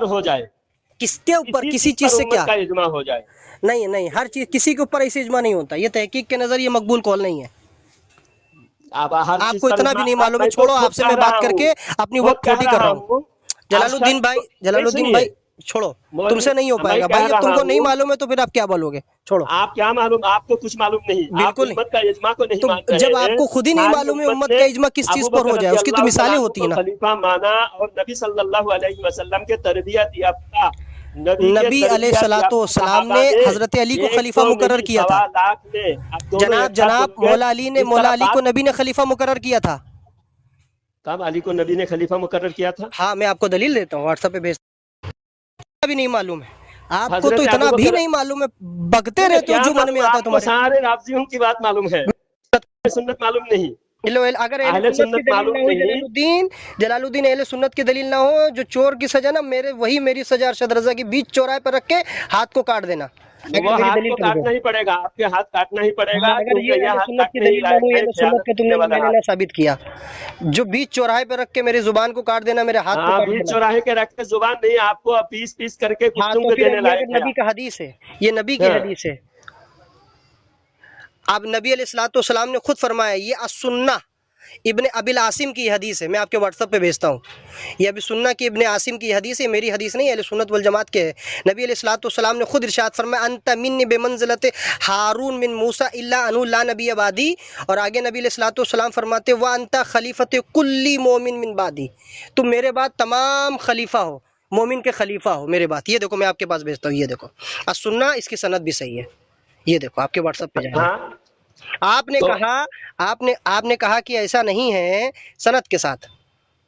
پر ہو جائے، کس کے اوپر؟ کسی چیز پر سے امت کیا؟ کا اجماع ہو جائے۔ نہیں نہیں، ہر چیز کسی کے اوپر ایسے اجماع نہیں ہوتا، یہ تحقیق کے نظر یہ مقبول قول نہیں ہے۔ आप हर चीज आपको पर इतना भी नहीं मालूम है, मैं तो छोड़ो, खुद आपसे कह मैं रहा बात करके हूँ, अपनी खुद वक्त कह छोटी कर रहा रहा हूँ। हूँ। जलालुद्दीन अशद भाई, नहीं जलालुद्दीन भाई सुनिए, छोड़ो, मौलवी तुमसे नहीं हो मैं पाएगा कह भाई, अब रहा तुमको नहीं हूँ, मालूम है तो फिर आप क्या बोलोगे, छोड़ो। आप क्या मालूम, आपको कुछ मालूम नहीं, आप बिल्कुल नहीं। उम्मत का इज्मा को नहीं तो मान रहे जब हैं। आपको खुद ही नहीं सारी मालूम है उम्मत उम्मत ने का इज्मा किस चीज अबू पर बकर हो जाए, रजी उसकी तो अल्लाह मिसालें तआला होती को है ना। खलीफा माना, और नबी सल्लल्लाहु अलैहि वसल्लम के तरबियत याफ्ता, नबी के नबी तरबियत अलैहिस्सलातु याफ्ता वस्सलाम सहाबा ने ने हजरत अली को एक खलीफा दो मुकर्रर नहीं किया था। 1.25 लाख ने, आप दोनों जनाब एक साथ जनाब बोलोगे इस मौला तरह अली को बात। नबी ने खलीफा मुकर्रर किया था। कब अली को नबी ने खलीफा मुकर्रर किया था? हाँ, मैं आपको दलील देता हूँ, व्हाट्सएप पे भेजता भी नहीं मालूम है आपको, तो हजरत अबू इतना भी बकर, नहीं मालूम है, बकते मुझे रहते हो क्या जो मन में मालूम, आता है आपको तुम्हारे। सारे राफजियों की बात मालूम है, सुन्नत मालूम नहीं, अगर अहले अहले सुन्नत की सुन्नत दलील ना मालूम हुई नहीं। जलालुद्दीन अहले सुन्नत की दलील ना हो, जो चोर की सजा ना मेरे, वही मेरी सजा अरशद रजा की बीच चौराहे पर रख के हाथ को काट देना, वो अगर मेरी हाथ दलील को पे काटना लगे। ही पड़ेगा, आपके हाथ काटना ही पड़ेगा, हाँ, अगर ये क्योंकि यह अहले हाथ सुन्नत की काटने ही दलील ना लायक हुई, है, अहले सुन्नत खयानत पे करने तुमने वाला मैंने हाथ। ना साबित किया, जो बीच चौराहे पे रख के मेरे जुबान को काट देना, मेरे हाथ को हाँ, काट बीच देना। चौराहे के रख के जुबान नहीं, आपको पीस पीस करके हाँ, कुत्तों तो को फिर देने ये लायक अगर है नबी आप। का हदीस है, ये नबी की हाँ, हदीस है। अब नबी अलैहिस्सलाम ने खुद फरमाया, ये असुन्ना इब्ने अबिल आसिम की हदीस है, मैं आपके व्हाट्सएप पे भेजता हूँ। ये अभी सुन्ना की इब्ने आसिम की हदीस है, मेरी हदीस नहीं है, अहले सुन्नत वल जमात के है। नबी अलैहिस्सलाम ने खुद इरशाद फरमाया, अंत मिन्नी बेमंज़िलत हारून मिन मूसा इल्ला अनु ला नबी अबादी। और आगे नबी अलैहिस्सलाम फरमाते, व अंत खलीफत कुल्ली मोमिन मिन बादी, तुम मेरे बाद तमाम खलीफा हो, मोमिन के खलीफा हो मेरे बाद। ये देखो मैं आपके पास भेजता हूँ, ये देखो सुन्ना, इसकी सनद भी सही है, ये देखो आपके व्हाट्सएप पे जा रहा है। हाँ, आपने तो कहा, आपने कहा कि ऐसा नहीं है सनद के साथ।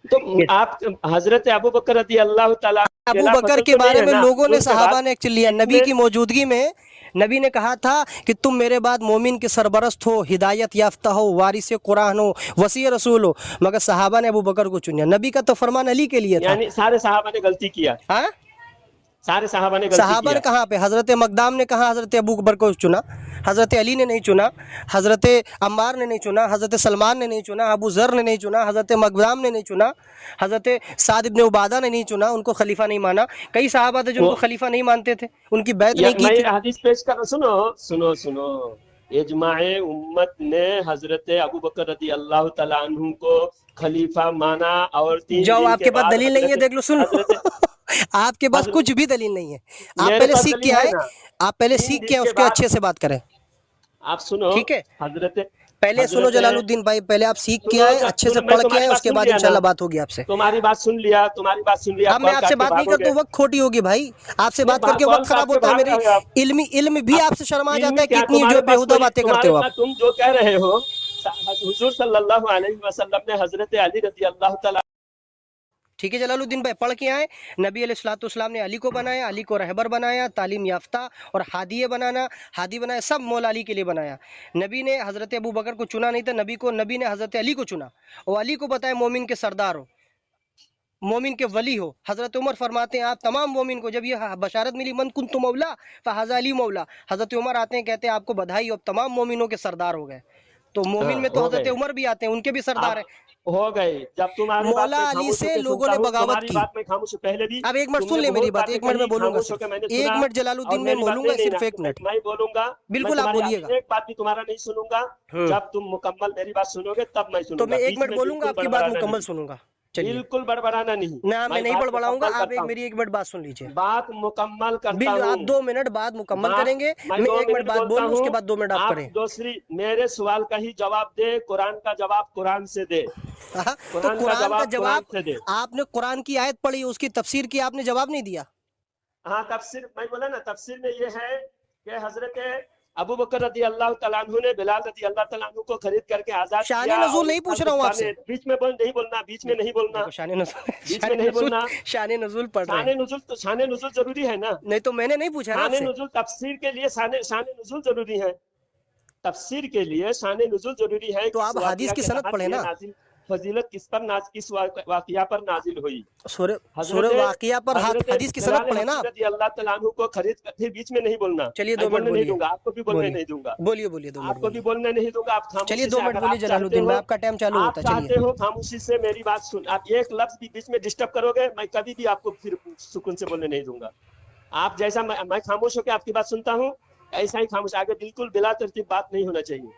ये आप हजरत अबू बकर रजी अल्लाह तआला अबू खिलाफत बकर के तो नहीं बारे है में ना लोगों ने, उनके सहाबा बाद, ने एक लिया, नबी इसमें की मौजूदगी में नबी ने कहा था कि तुम मेरे बाद मोमिन के सरबरस्त हो, हिदायत याफ्ता हो, वारिस कुरान हो, वसी रसूल हो, मगर सहाबा ने अबू बकर को चुना। नबी का तो फरमान अली के लिए था। यानी सारे सहाबा ने गलती किया, हाँ, सारे सहाबा ने गलती सहाबा ने किया। कहाँ पे, हज़रत मकदाम ने कहा हज़रत अबू बकर को चुना, हज़रत अली ने नहीं चुना, हज़रत अम्मार ने नहीं चुना, हज़रत सलमान ने नहीं चुना, अबू ज़र ने नहीं चुना, हज़रत मकदाम ने नहीं चुना, हज़रत साद इब्न उबादा ने नहीं चुना, उनको खलीफा नहीं माना। कई सहाबा थे जो वो उनको खलीफा नहीं मानते थे, उनकी बैत नहीं की मैं थी। हदीस पेश कर, सुनो सुनो सुनो, इजमाए उम्मत ने हजरत अबू बकर रजी अल्लाह तआला अन्हु को खलीफा माना, और 3 जाओ, दिन के आपके पास बाद दलील नहीं है, देख लो, सुन लो हजरत आपके पास हजरत कुछ भी दलील नहीं है। आप मेरे पहले पास सीख के दलील है आए, ना। आप पहले 3 सीख दिन के आए, के उसके बाद अच्छे से बात करें, आप सुनो, ठीक है। हजरत पहले सुनो हजरत जलालुद्दीन भाई, पहले आप सीख के सुनो, आए, जब अच्छे से सुन, मैं पढ़ के आए, तुम्हारी बात उसके सुन बाद लिया ना, इंशाल्लाह बात होगी आपसे। तुम्हारी बात सुन लिया, तुम्हारी बात सुन लिया, अब मैं कॉल आपसे काट के बात नहीं करता भागोगे। तो वक्त खोटी होगी भाई, आपसे नहीं, बात करके कॉल वक्त काट खराब के होता है भाग मेरे। रहे हो आप। इल्म भी आप आपसे शर्मा जाता इल्मी है, क्या, कितनी जो तुम्हारे पास बेहुदा कोई, बातें करते हो आप। तुम जो कह रहे हो, हुजूर सल्लल्लाहु अलैहि वसल्लम ने हजरत अली रजी अल्लाह तआला, ठीक है जलालुद्दीन भाई, पढ़ के आए, नबी अलैहिस्सलाम ने अली को बनाया, अली को रहबर बनाया, तालीम याफ्ता और हादी बनाया, सब मौला अली के लिए बनाया। नबी ने हज़रत अबू बकर को चुना नहीं था, नबी ने हज़रत अली को चुना, और अली को बताया मोमिन के सरदार हो, मोमिन के वली हो। हज़रत उमर फरमाते हैं, आप तमाम मोमिन को, जब ये बशारत मिली मन कुन तो मौला फ़हाज़ा अली मौला, हज़रत उमर आते हैं, कहते हैं आपको बधाई, अब तमाम मोमिनों के सरदार हो गए। तो मोमिन में तो हो हज़रत गए उमर भी आते हैं, उनके भी सरदार आप, हैं। हो गए। जब तुम्हारी बात मौला में अली खामोश से होकर लोगों सुनता ने हूँ, बगावत तुम्हारी की। बात में खामोश, पहले भी अब एक मिनट सुन तुमने ले मेरी बहुत बात, बातें 1 मिनट में कही, बोलूंगा, खामोश होकर मैंने सिर्फ सुना, 1 मिनट और जलालुद्दीन में मेरी बात बोलूंगा, नहीं, सिर्फ 1 मिनट। मैं बोलूंगा, मैं बिल्कुल आप तुम्हारी बोलिएगा। एक बात भी तुम्हारा नहीं सुनूंगा, जब तुम मुकम्मल मेरी बात सुनोगे तब मैं तो मैं सुनूंगा, 1 बीच मिनट में बोलूंगा, बिल्कुल आपकी बात बड़बड़ाना मुकम्मल नहीं, सुनूंगा। चलिए बिल्कुल बड़बड़ाना नहीं, ना, मैं मैं नहीं बात बड़बड़ाऊंगा, मुकम्मल आप करता हूँ, मेरी 1 मिनट बात सुन लीजिए। बात मुकम्मल करता हूँ। आप 2 मिनट बाद मुकम्मल बात करेंगे, मैं मैं 2 1 मिनट मिनट बाद बोलता बोल लूँ, हूँ, उसके बाद 2 मिनट आप आप करें। दूसरी मेरे सवाल का ही जवाब दे, कुरान का जवाब कुरान से दे, हाँ, तो कुरान का कुरान का जवाब कुरान जवाब, से दे। आपने कुरान की आयत पढ़ी, उसकी तफसीर की, आपने जवाब नहीं दिया। हाँ, तफसीर मैं बोला ना, तफसीर में ये है कि हजरत अबू बकर रजी अल्लाह तआला अन्हु ने बिलाल रजी अल्लाह तआला अन्हु को खरीद करके आजाद शान किया, नज़ूल और नहीं पूछ रहा हूँ आपसे। बीच में नहीं बोलना, बीच में नहीं बोलना, देखो शान नज़ूल बीच में नहीं बोलना। शान नज़ूल पढ़ रहे शान हैं। नुज़ुल, तो शान नुज़ुल जरूरी है ना, नहीं तो मैंने नहीं पूछा ना शान आपसे। नुज़ुल तफसीर के लिए शान नुज़ुल जरूरी है, तफसीर के लिए शान नुज़ुल जरूरी है। तो किस आप हदीस वाक़िया की के सनद तहत पढ़े ये ना, नाजिल, फजीलत किस पर किस वाक़िया पर नाजिल हुई। सूरह वाक़िया पर हदीस की सनद बिलाल पढ़े ना। हबशी रज़ी अल्लाह तआला अन्हु को खरीद कर, फिर बीच में नहीं बोलना, चलिए 2 मैं मिनट बोलने नहीं बोलिए, दूंगा, आपको भी बोलने बोलिए नहीं दूंगा, बोलिए बोलिए 2 मिनट आपको भी बोलिए। बोलने नहीं दूंगा। आप चलिए खामोशी 2 से, मिनट अगर बोलिए आप चाहते जलालुद्दीन हो, भाई, आपका टाइम चालू आप होता है, चाहते चलिए। हो खामोशी से मेरी बात सुन, आप एक लफ्ज भी बीच में डिस्टर्ब करोगे, मैं कभी भी आपको फिर सुकून से बोलने नहीं दूंगा। आप जैसा मैं खामोश होकर आपकी बात सुनता हूँ, ऐसा ही खामोश, आगे बिल्कुल बिला तरतीब बात नहीं होना चाहिए।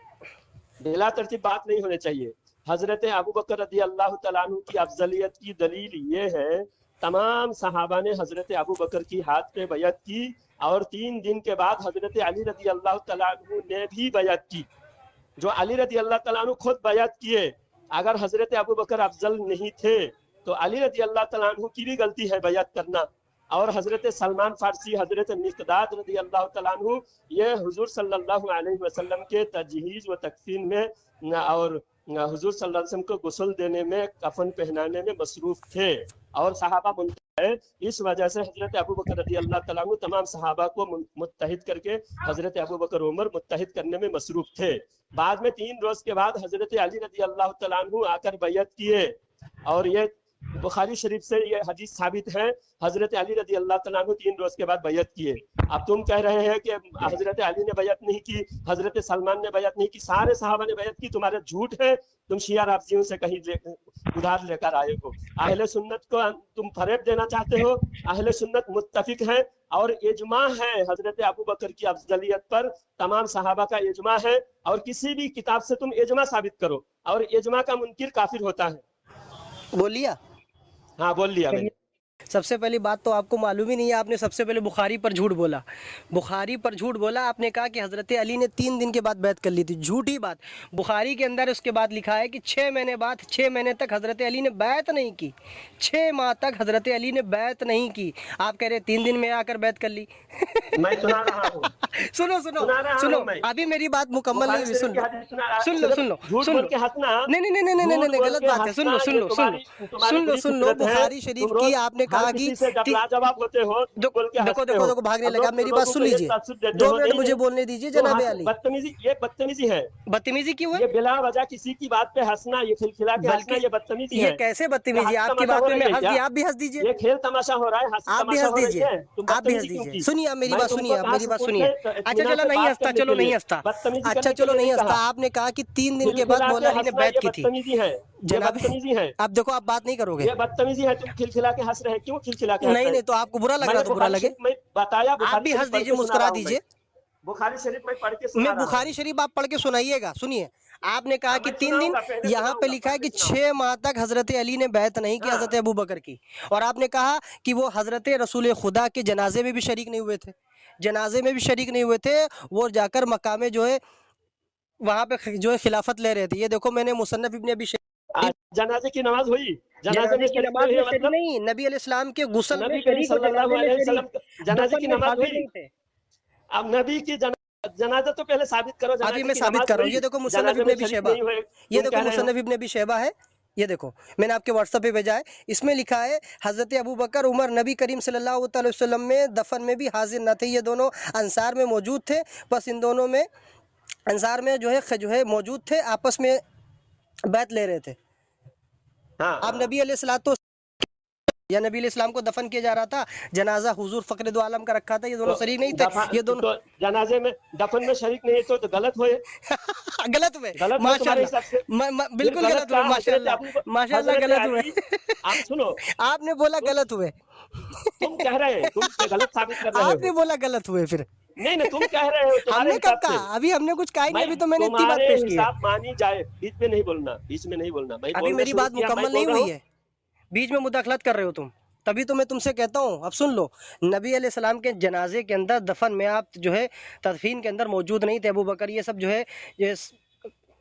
بلا ترتیب بات نہیں ہونے چاہیے. حضرت ابو بکر رضی اللہ تعالیٰ عنہ کی افضلیت کی دلیل یہ ہے، تمام صحابہ نے حضرت ابو بکر کی ہاتھ پہ بیعت کی، اور 3 دن کے بعد حضرت علی رضی اللہ تعالیٰ عنہ نے بھی بیعت کی. جو علی رضی اللہ تعالیٰ عنہ خود بیعت کیے، اگر حضرت ابو بکر افضل نہیں تھے تو علی رضی اللہ تعالیٰ عنہ کی بھی غلطی ہے بیعت کرنا. اور حضرت سلمان فارسی، حضرت مقداد رضی اللہ تعالیٰ عنہ، یہ حضور صلی اللہ علیہ وسلم کے تجہیز و تکفین میں اور حضور صلی اللہ علیہ وسلم کو غسل دینے میں، کفن پہنانے میں مصروف تھے، اور صحابہ منتخب ہے. اس وجہ سے حضرت ابو بکر رضی اللہ تعالیٰ عنہ تمام صحابہ کو متحد کر کے حضرت ابو بکر عمر متحد کرنے میں مصروف تھے. بعد میں 3 روز کے بعد حضرت علی رضی اللہ تعالیٰ عنہ آ کر بیعت کیے، اور یہ بخاری شریف سے یہ حدیث ثابت ہے. حضرت علی رضی اللہ تعالیٰ عنہ 3 روز کے بعد بیعت کیے. اب تم کہہ رہے ہیں کہ حضرت علی نے بیعت نہیں کی، حضرت سلمان نے بیعت نہیں کی، سارے صحابہ نے بیعت کی. تمہارے جھوٹ ہے، تم شیعہ رافضیوں سے کہیں ادھار لے کر آئے ہو. اہل سنت کو تم فریب دینا چاہتے ہو. اہل سنت متفق ہے، اور اجماع ہے حضرت ابو بکر کی افضلیت پر، تمام صحابہ کا اجماع ہے. اور کسی بھی کتاب سے تم اجماع ثابت کرو، اور اجماع کا منکر کافر ہوتا ہے. بول لیا؟ ہاں بول لیا میں نے. سب سے پہلی بات تو آپ کو معلوم ہی نہیں ہے، آپ نے سب سے پہلے بخاری پر جھوٹ بولا. بخاری پر جھوٹ بولا، آپ نے کہا کہ حضرت علی نے 3 دن کے بعد بیعت کر لی تھی. جھوٹی بات. بخاری کے اندر اس کے بعد لکھا ہے کہ 6 مہینے تک حضرت علی نے بیعت نہیں کی. 6 ماہ تک حضرت علی نے بیعت نہیں کی. آپ کہہ رہے 3 دن میں آ کر بیعت کر لی. میں سنا رہا ہوں. سنو ابھی میری بات مکمل نہیں ہوئی. سن لو نہیں غلط بات ہے. سن لو بخاری شریف کی آپ نے کہا کہ جواب ہوتے ہو. دیکھو بھاگنے لگا. میری بات سن لیجیے، 2 منٹ مجھے بولنے دیجیے جناب علی. بدتمیزی، یہ بدتمیزی ہے. بدتمیزی کیوں ہے؟ یہ بلا وجہ کسی کی بات پہ ہنسنا، یہ کھلکھلا کے ہنسنا، یہ بدتمیزی ہے. یہ کیسے بدتمیزی؟ آپ کی بات پہ میں ہنس دیا، آپ بھی ہنس دیجیے. یہ کھیل تماشا ہو رہا ہے، آپ بھی ہنس دیجیے، آپ بھی ہنس دیجیے. سنیے میری بات سنیے. اچھا چلو نہیں ہنستا، اچھا چلو نہیں ہنستا. آپ نے کہا کہ 3 دن کے بعد مولا علی نے بیعت کی تھی. جناب اب دیکھو آپ بات نہیں کرو گے. یہ بدتمیزی ہے. تم کھلکھلا کے ہنس رہے، کیوں کھلکھلا کے ہنس رہے؟ نہیں تو آپ کو برا لگ رہا تو برا لگے. میں بتایا، آپ بھی ہنس دیجیے، مسکرا دیجیے. بخاری شریف میں پڑھ کے سنا رہا ہوں. بخاری شریف آپ پڑھ کے سنائیے گا. سنیے، آپ نے کہا کہ 3 دن، یہاں پہ لکھا ہے کہ 6 ماہ تک حضرت علی نے بیعت نہیں کی حضرت ابو بکر کی. اور آپ نے کہا کہ وہ حضرت رسول خدا کے جنازے میں بھی شریک نہیں ہوئے تھے. جنازے میں بھی شریک نہیں ہوئے تھے. وہ جا کر مقام جو ہے وہاں پہ جو ہے خلافت لے رہے تھے. یہ دیکھو میں نے مصنف ابن ابی شیبہ، جنازے کی نماز ہوئی، جنازے کی نماز میں شریک نہیں، نبی علیہ السلام کے غسل میں شریک، صلی اللہ علیہ وسلم جنازے کی نماز ہوئی. تھے. اب نبی کی جنازہ تو پہلے ثابت کرو. ابھی میں ثابت کر رہا ہوں. یہ دیکھو مصنف ابن ابی شیبہ، یہ دیکھو مصنف ابن ابی شیبہ ہے. یہ دیکھو میں نے آپ کے واٹس ایپ پہ بھیجا ہے. اس میں لکھا ہے حضرت ابو بکر عمر نبی کریم صلی اللہ علیہ وسلم میں دفن میں بھی حاضر نہ تھے. یہ دونوں انصار میں موجود تھے. بس ان دونوں میں انصار میں جو ہے موجود تھے، آپس میں بیعت لے رہے تھے. اب نبی علیہ الصلوۃ یا نبی علیہ السلام کو دفن کیا جا رہا تھا، جنازہ حضور فقر دو عالم کا رکھا تھا. یہ دونوں شریک نہیں تھے. یہ دونوں جنازے میں دفن میں شریک نہیں تو غلط ہوئے. غلط ہوئے، ماشاء اللہ، بالکل غلط ہوئے. ماشاء اللہ غلط ہوئے. آپ سنو، آپ نے بولا غلط ہوئے. تم کہہ رہے ہیں، تم غلط ثابت کر رہے ہو. آپ نے بولا غلط ہوئے. پھر نہیں تم کہہ رہے ہو. ہم نے کب کہا؟ ابھی ہم نے کچھ کہا ہی نہیں. ابھی تو میں نے اتنی بات پیش کی ہے. مانی جائے، بیچ میں نہیں بولنا، بیچ میں نہیں بولنا. ابھی میری بات مکمل نہیں ہوئی ہے، بیچ میں مداخلت کر رہے ہو تم. تبھی تو میں تم سے کہتا ہوں. اب سن لو، نبی علیہ السلام کے جنازے کے اندر دفن میں آپ جو ہے تدفین کے اندر موجود نہیں تھے. ابو بکر یہ سب جو ہے یہ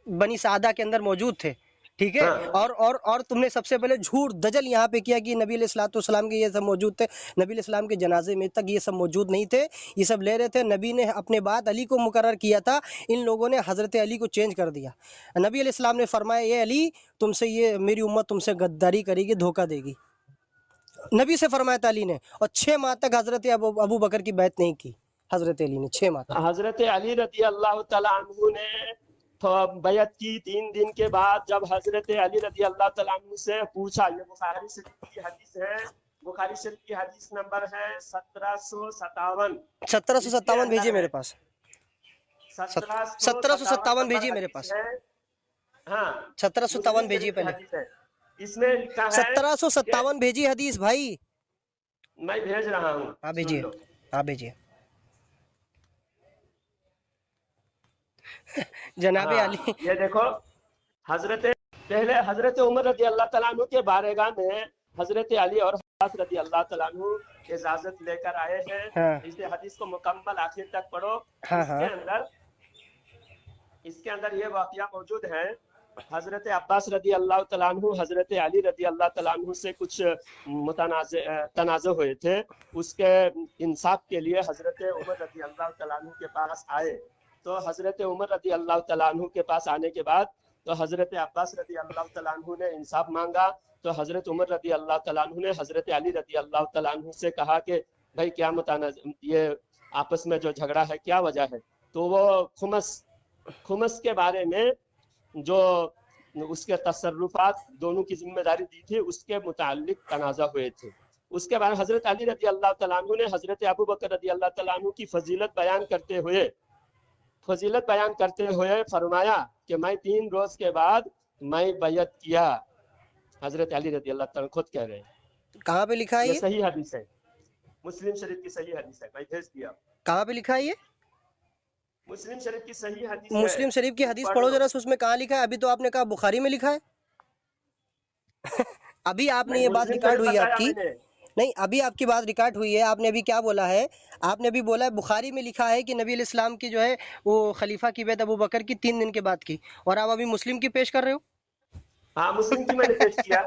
بنی سعدہ کے اندر موجود تھے. ٹھیک ہے. اور تم نے سب سے پہلے جھوٹ دجل یہاں پہ کیا کہ نبی علیہ الصلوۃ والسلام کے یہ سب موجود تھے. نبی علیہ السلام کے جنازے میں تک یہ سب موجود نہیں تھے. یہ سب لے رہے تھے. نبی نے اپنے بعد علی کو مقرر کیا تھا. ان لوگوں نے حضرت علی کو چینج کر دیا. نبی علیہ السلام نے فرمایا یہ علی تم سے یہ میری امت تم سے غداری کرے گی، دھوکہ دے گی. نبی سے فرمایا تھا علی نے. اور 6 ماہ تک حضرت ابو بکر کی بیعت نہیں کی حضرت علی نے. 6 ماہ تک حضرت علی رضی اللہ تعالیٰ عنہ نے بیعت کی. 3 دن کے بعد جب حضرت علی رضی اللہ تعالیٰ عنہ سے پوچھا، یہ بخاری شریف کی حدیث ہے، بخاری شریف کی حدیث نمبر ہے 1757. 1757 بھیجیے میرے پاس. 1757 بھیجیے میرے پاس. ہاں 1757 بھیجیے پہلے. اس میں لکھا ہے 1757 بھیجیے حدیث بھائی. میں بھیج رہا ہوں. ہاں بھیجیے، ہاں بھیجیے. जनाब हाँ, अली। ये देखो, पहले हजरत उमर रजी अल्लाह तआला अन्हु के बारगाह में हजरत अली और अब्बास रजी अल्लाह तआला अन्हु इजाजत लेकर आए हैं। हाँ इस हदीस को मुकम्मल आखिर तक पढ़ो। हाँ इसके हाँ अंदर इसके अंदर ये वाकया मौजूद है। हजरत अब्बास रदी अल्लाह तआला अन्हु हजरत अली रदी अल्लाह तआला अन्हु से कुछ तनाज़े हुए थे। उसके इंसाफ के लिए हजरत उमर रदी अल्लाह तआला अन्हु के पास आए। तो हजरत उमर रदी अल्लाह तआला अन्हु के पास आने के बाद तो हजरत अब्बास रदी अल्लाह तआला अन्हु ने इंसाफ मांगा। तो हजरत उमर रदी अल्लाह तआला अन्हु ने हजरत अली रदी अल्लाह तआला अन्हु से कहा कि भाई क्या ये आपस में जो झगड़ा है क्या वजह है। तो वो खुमस के बारे में जो उसके तसर्रुफात दोनों की जिम्मेदारी दी थी उसके मुतालिक तनाज़ा हुए थे। उसके बाद हजरत अली रजी अल्लाह तआला अन्हु ने हजरत अबू बकर रजी अल्लाह तआला अन्हु की फजीलत बयान करते हुए फरमाया कि मैं 3 रोज के बाद मैं बैयत किया। हजरत अली रजी अल्लाह तआला खुद कह रहे हैं। कहाँ पे लिखा है ये ये? सही हदीस है, मुस्लिम शरीफ की सही हदीस है, मैं भेज दिया। कहाँ पे लिखा है ये? मुस्लिम शरीफ की सही हदीस है, मुस्लिम शरीफ की हदीस पढ़ पढ़ो लो। जरा से, उसमें कहाँ लिखा है? अभी तो आपने कहा बुखारी में लिखा है। अभी आपने नहीं, ये बात मुस्लिम रिकॉर्ड शरीफ हुई है बताया आपकी। मैंने। नहीं, अभी आपकी बात रिकॉर्ड हुई है। आपने अभी क्या बोला है? आपने अभी बोला है बुखारी में लिखा है कि नबी अलैहि इस्लाम की जो है वो खलीफा की बैत अबू बकर की 3 दिन के बाद की, और आप अभी मुस्लिम की पेश कर रहे हो। हाँ, मुस्लिम की मैंने पेश किया।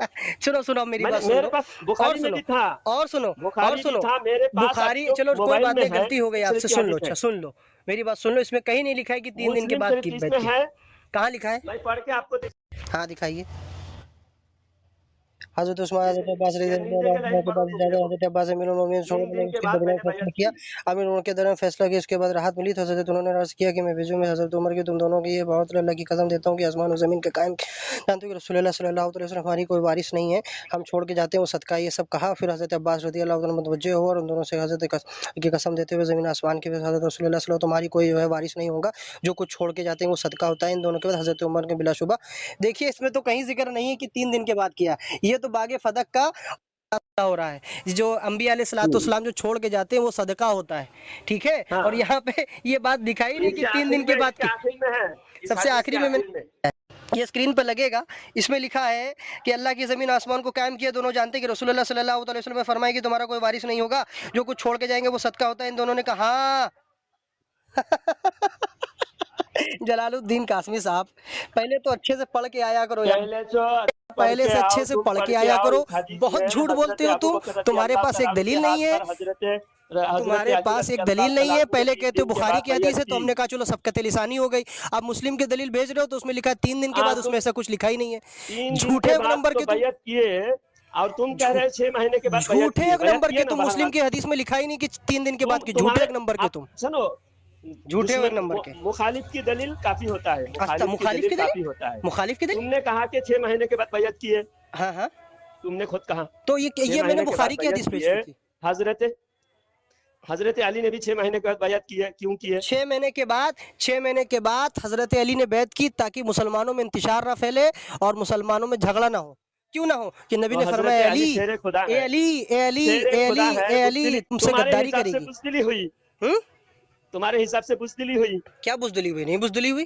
सुनो सुनो, मेरी बात सुन मेरे लो। पास और बुखारी में सुनो भी था, और सुनो और बुखारी भी सुनो था मेरे पास। बुखारी, अब चलो जो कोई मोबाइल बात में नहीं, है गलती हो गई मुस्लिम आपसे। की सुन लो, हदीस है, अच्छा सुन लो, मेरी बात सुन लो। इसमें कहीं नहीं लिखा है कि 3 दिन के मुस्लिम बाद शरीफ की बैत इसमें की। है। कहाँ लिखा है? मैं पढ़ के आपको हाँ दिखाइए। हज़रत उस्मान, हज़रत अब्बास रज़ी ये नीचे के लाइन अल्लाह के बाद पढ़ो तुम, देखो हज़रत अब्बास अमीरुल मोमिनीन छोड़ 3 दिन के उसके बाद दरमियान मैंने फैसला बैयत किया। की। अमीर उनके दरमियान फैसला किया, उसके बाद राहत मिली तो हज़रत उन्होंने अर्ज़ किया कि मैं भेजूँ मैं हज़रत उमर की तुम दोनों की ये बहुत अल्लाह की कसम देता हूँ कि आसमान और ज़मीन के कायम जानते हो कि रसूलुल्लाह सल्लल्लाहु अलैहि वसल्लम हमारी कोई वारिस नहीं है, हम छोड़ के जाते हैं वो सदका। ये सब कहा। फिर हज़रत अब्बास रज़ी अल्लाह तआला मुतवज्जे हुआ और उन दोनों से हज़रत की कसम देते हुए ज़मीन आसमान की हज़रत रसूलुल्लाह सल्लल्लाहु तुम्हारी कोई जो है वारिस नहीं होगा, जो कुछ छोड़ के जाते हैं वो सदका होता है। इन दोनों के बाद हज़रत उमर के बिलाशुबा। देखिए इसमें तो कहीं जिक्र नहीं है कि 3 दिन के बाद किया, ये तो बागे फदक का हो रहा है। जो अंबिया अलैहिस्सलाम जो छोड़ के जाते हैं वो सदका होता है, ठीक है। हाँ, और यहाँ पे ये बात दिखाई नहीं कि 3 दिन के बाद इसके की। आखिर में है, इस सबसे हदीस के आखिरी में आखिर में। ये स्क्रीन पर लगेगा, इसमें लिखा है कि अल्लाह की ज़मीन आसमान को कायम किया। दोनों जानते हैं कि रसूलुल्लाह सल्लल्लाहु अलैहि वसल्लम ने फरमाया कि तुम्हारा कोई वारिस नहीं होगा, जो कुछ छोड़ के जाएंगे वो सदका होता है। इन दोनों ने कहा हाँ। जलालुद्दीन कासमी साहब, पहले तो अच्छे से पढ़ के आया करो यार, पहले जो पढ़ पहले के से आओ, अच्छे से तुम पढ़ पढ़ के के आया आओ। करो। इस हदीस बहुत में झूठ हजरत बोलते हो अबू तुम, बकर रज़ी तुम्हारे अल्लाह पास तआला एक अन्हु के दलील हाथ नहीं है। पर हजरत तुम्हारे अली पास रज़ी एक अल्लाह दलील नहीं तआला है। अन्हु ने पहले 3 कहते हो दिन के बुखारी बाद की हदीस बैयत है, तो की। हमने कहा चलो सबकत लिसानी हो गई। अब मुस्लिम की दलील भेज रहे हो तो उसमें लिखा है 3 दिन के बाद, उसमें ऐसा कुछ लिखा ही नहीं है। 3 दिन झूठे के एक बाद नंबर तो के तुम, बैयत किए, और तुम कह रहे हैं 6 महीने के बाद बैयत झूठे किए। एक बैयत नंबर के किए ना तुम। मुस्लिम बहरहाल। की हदीस में लिखा ही नहीं कि 3 दिन के बाद की। झूठे तुम्हारे एक नंबर के आप तुम, सुनो, झूठे एक नंबर के। मुखालिफ की दलील काफी होता है, अच्छा, मुखालिफ की मुखालिफ दलील की काफी दलील, होता है। मुखालिफ की दलील। तुमने कहा कि 6 महीने के बाद बैयत किए, हाँ हाँ, तुमने खुद कहा तो 6 ये मैंने महीने के बाद बुखारी की बैयत हदीस पेश किए। की थी। हजरत अली ने भी 6 महीने के बाद बैयत की है, क्यों किए? 6 महीने के बाद हजरत अली ने बैत की ताकि मुसलमानों में इंतशार ना फैले और मुसलमानों में झगड़ा ना हो। क्यों ना हो? कि नबी तो ने हजरत फरमाया अली अली शेर खुदा ए है, अली ए अली शेर ए खुदा अली है, ए बुज़दिली अली तुमसे तुम्हारे गद्दारी हिसाब से करेगी। बुज़दिली हुई, हम्म, तुम्हारे हिसाब से बुज़दिली हुई। क्या बुजदली हुई? नहीं बुजदली हुई।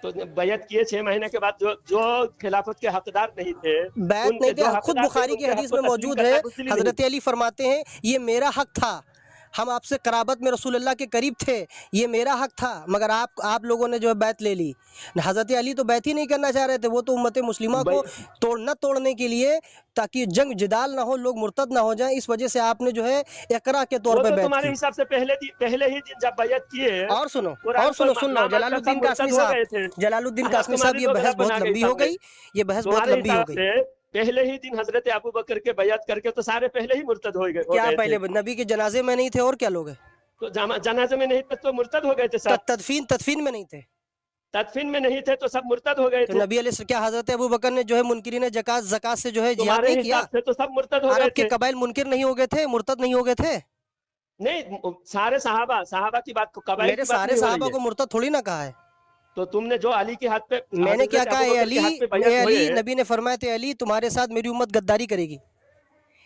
तो बैयत किए 6 महीने के बाद, जो खिलाफत के हकदार नहीं थे, बैत नहीं जो थे, खुद हकदार थे बुखारी की उनके हक हदीस को में तस्लीम मौजूद करना है। बुज़दिली नहीं। हजरत अली फरमाते हैं ये मेरा हक था, हम आपसे कराबत में रसूलुल्लाह के करीब थे, ये मेरा हक था, मगर आप लोगों ने जो है बैत ले ली। हजरत अली तो बैत ही नहीं करना चाह रहे थे, वो तो उम्मत मुस्लिमा को तोड़ने के लिए, ताकि जंग जिदाल ना हो, लोग मुर्तद ना हो जाएं, इस वजह से आपने जो है इकरा के तौर वो पे तो बैत तुम्हारे की। हिसाब से पहले ही दिन जब बैयत किए, और सुनो कुरान को सुन लो, नामत कर सब जलालुद्दीन कासमी मुर्तद हो साहब, गए थे। जलालुद्दीन अब कासमी साहब, तुम्हारी ये तो बहस गलत बहुत बना गई लंबी हो सबने। गई, ये बहस बहुत तुम्हारे लंबी हो हिसाब गई। से पहले ही दिन हजरत अबू बकर के बैयत करके तो सारे पहले ही मुर्तद हो क्या गए पहले थे। नबी के जनाजे में नहीं थे और क्या लोग हैं? तो जनाजे में नहीं थे तो मुर्तद हो गए थे सब, तदफीन में नहीं थे, तदफीन में नहीं थे तो सब मुर्तद हो गए तो थे। नबी क्या हजरत अबू बकर ने जो है मुनकिरीन ज़कात से जो है जिहाद तुम्हारे नहीं किया? हिसाब से तो सब मुर्तद हो गए अरब के थे। कबाइल मुनकिर नहीं हो गए थे, मुर्तद नहीं हो गए थे? नहीं, सारे सहाबा की बात, कबाइल मेरे की बात सारे नहीं हो रही सहाबा है। को मुर्तद थोड़ी ना कहा है। तो तुमने जो अली के हाथ पे, मैंने क्या हजरत कहा? अबू ए बकर के हाथ पे बैयत अली, हुए, नबी ने फरमाया थे अली तुम्हारे साथ मेरी उम्मत गद्दारी करेगी। वो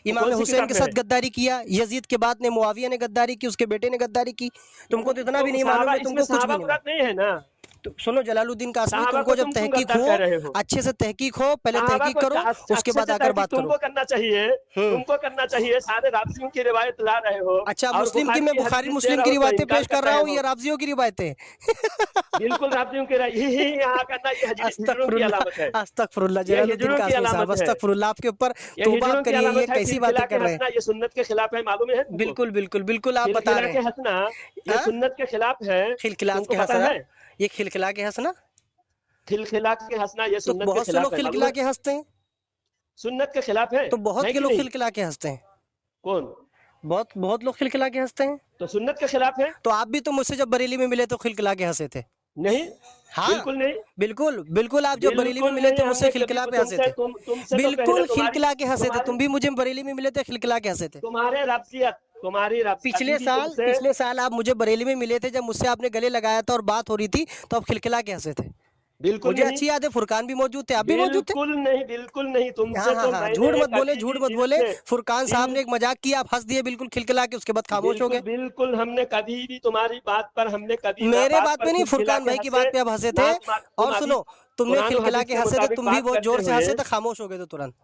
इमाम कौन सी हुसैन किताब के में साथ है? गद्दारी किया, यजीद के बाद ने मुआविया ने गद्दारी की, उसके बेटे ने गद्दारी की। तुमको तो इतना भी नहीं मालूम सहाबा, है, इसमें तुमको कुछ भी सहाबा नहीं मुराद नहीं है ना। तो सुनो जलालुद्दीन कासमी, सहाबा तुमको को जब तुम तहकीक गद्दार हो, कह रहे हो। अच्छे से तहकीक हो, पहले सहाबा तहकीक को करो, उसके अच्छे बाद से आकर तहकीक बात करो। तुमको करना चाहिए, तुमको करना चाहिए। सारे राबजियों की रिवायत ला रहे हो अच्छा, और मुस्लिम की बुखारी मैं की बुखारी हदीस दे मुस्लिम रहे की हो तो रिवायतें इनकार पेश कर कर रहा रहे हूँ, ये हो। राबजियों की रिवायतें। बिल्कुल राबजियों की यही यहाँ करना, ये हिजड़ों की अलामत है। अस्तगफुरुल्लाह ये जलालुद्दीन हिजड़ों की कासमी साहब, अलामत है। अस्तगफुरुल्लाह, आपके ऊपर ये तौबा हिजड़ों की करिए, ये अलामत है। कैसी खिलखिला बातें के कर रहे हैं। हंसना ये सुन्नत के खिलाफ है, मालूम है तुमको? बिल्कुल बिल्कुल बिल्कुल आप बता खिलखिला रहे के हैं। हंसना ये हाँ? सुन्नत के खिलाफ है, खिलखिला तुमको के पता हंसना, है? ये खिलखिला के हंसना, खिलखिला के हंसना ये तो सुन्नत के बहुत से खिलाफ लोग है, मालूम खिलखिला है? के हंसते हैं, सुन्नत के खिलाफ तो बहुत है के कि लोग नहीं? खिलखिला के हंसते हैं, कौन? बहुत बहुत लोग खिलखिला के हंसते हैं। तो सुन्नत के खिलाफ है? तो आप भी तो मुझसे जब बरेली में मिले तो खिलखिला के हंसे थे। नहीं, हाँ, बिल्कुल नहीं। बिल्कुल बिल्कुल, आप जब बरेली में बिल्कुल मिले नहीं, थे मुझसे हमने कभी खिलखिला पे हंसे तुमसे थे, तुमसे तो पहले बिल्कुल खिलखिला के हंसे थे। तुम भी मुझे बरेली में मिले थे, खिलखिला के हंसे थे। तुम्हारी रब्ज़ियत पिछले अभी भी साल तुमसे। पिछले साल आप मुझे बरेली में मिले थे, जब मुझसे आपने गले लगाया था और बात हो रही थी, तो आप खिलखिला के हंसे थे। बिल्कुल मुझे नहीं, अच्छी याद है, फुरकान भी मौजूद थे, आप भी मौजूद थे। बिल्कुल नहीं, बिल्कुल नहीं। हाँ तुमसे हाँ तो हाँ, मैंने झूठ मत एक बोले, अभी झूठ भी मत दिल बोले। से फुरकान साहब दिल ने एक मजाक किया, आप हंस दिए बिल्कुल खिलखिला के, उसके बाद खामोश हो बिल्कुल गए। बिल्कुल, हमने कभी भी तुम्हारी बात पर हमने कभी मेरे बात बात पर पे नहीं, खिलखिला फुरकान के भाई की हंसे बात पे आप हंसे थे। ना। तुम और अभी सुनो, तुमने कुरान और खिलखिला हदीस के के हंसे थे, मुताबिक तुम भी बात बहुत करते जोर से हुए हंसे थे, खामोश हो गए थे तुरंत।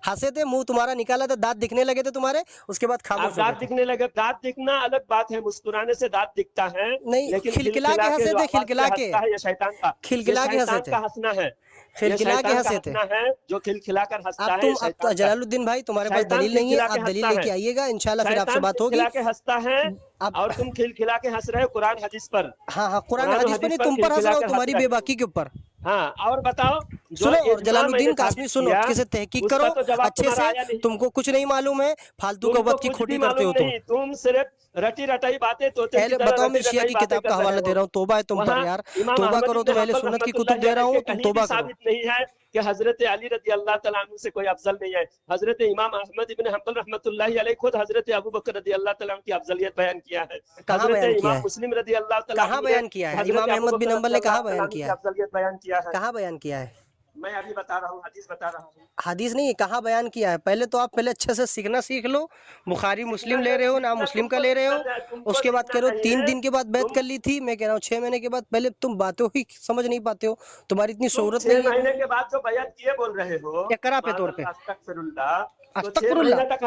हंसे थे, मुंह तुम्हारा निकाला था, दांत दिखने लगे थे तुम्हारे, उसके बाद आप खामोश हो गए दांत थे। दिखने लगे। दांत दिखना अलग बात है, मुस्कुराने से दांत दिखता है, नहीं, लेकिन खिलखिला के खिलखिला के हंसे जो थे, आवाज खिलखिला से के, हंसता है ये खिलखिला के हंसे शैतान थे, का हंसना है। ये खिलखिला के शैतान का हंसे थे। हंसना है, जो खिलखिला कर अब हंसता है, ये तुम, अब शैतान का है। जलालुद्दीन भाई तुम्हारे पास शैतान दलील नहीं है, खिलखिला के आप दलील हंसता है, लेके आइएगा, इंशाल्लाह फिर आपसे शैतान बात होगी। खिलखिला के हंसता है। अब और तुम खिलखिला के हंस रहे हो कुरान हदीस पर। हाँ हाँ, कुरान कुरान और हदीस पे हदीस नहीं, पर तुम पर हंस खिलखिला रहा हूँ, कर हंस तुम्हारी रहे हो। बेबाकी के ऊपर। हाँ, और बताओ, जो सुनो, और इजमा मैंने जलालुद्दीन कासमी साबित सुनो, किया अच्छे से तहकीक करो, उसका तो जवाब अच्छे तुम्हारा से। आया नहीं। तुमको कुछ नहीं मालूम है, फालतू का तुमको वक्त की कुछ भी खोटी करते मालूम हो तुम। नहीं, तुम सिर्फ रटी रटाई बातें, तोते की अहले तरह बताओ, रटी मैं शिया रटाई की बातें किताब का कर रहे हवाला दे हो। रहा हूँ, तौबा है तुम पर वहाँ यार, इमाम तौबा अहमद करो, इब्न तुम अहले हंबल सुन्नत की कुतुब रहमतुल्लाहि दे रहा अलैह के हूँ, तुम कहीं भी तौबा करो। साबित नहीं है कि हजरत अली रजी अल्लाह तआला अन्हु से कोई अफजल नहीं है। हजरत इमाम अहमद इब्न हंबल रहमतुल्लाहि अलैह खुद हजरत अबू बकर रजी अल्लाह तआला अन्हु की अफजलियत बयान किया है। कहाँ हजरत बयान किया इमाम है, मुस्लिम रजी अल्लाह तआला कहाँ अन्हु ने बयान किया है, हजरत इमाम अबू अहमद बिन बकर हंबल रजी ने अल्लाह कहाँ तआला बयान अन्हु किया की है, अफजलियत बयान किया है। कहाँ बयान किया है। मैं अभी बता रहा हूँ, हदीस बता रहा हूँ। हदीस नहीं, कहाँ बयान किया है। पहले तो आप पहले अच्छे से सीखना सीख लो, बुखारी मुस्लिम ले रहे हो ना, मुस्लिम का ले रहे हो, उसके बाद कह रहे हो 3 दिन के बाद बैत कर ली थी, मैं कह रहा हूँ 6 महीने के बाद। पहले तुम बातों ही समझ नहीं पाते हो, तुम्हारी इतनी तुम शोहरत 6 नहीं है। महीने के बाद जो बयान किए बोल रहे हो, इकरा पे तौर पे, माज़अल्लाह अस्तगफिरुल्लाह, तो 6 अस्तगफिरुल्लाह, महीने तक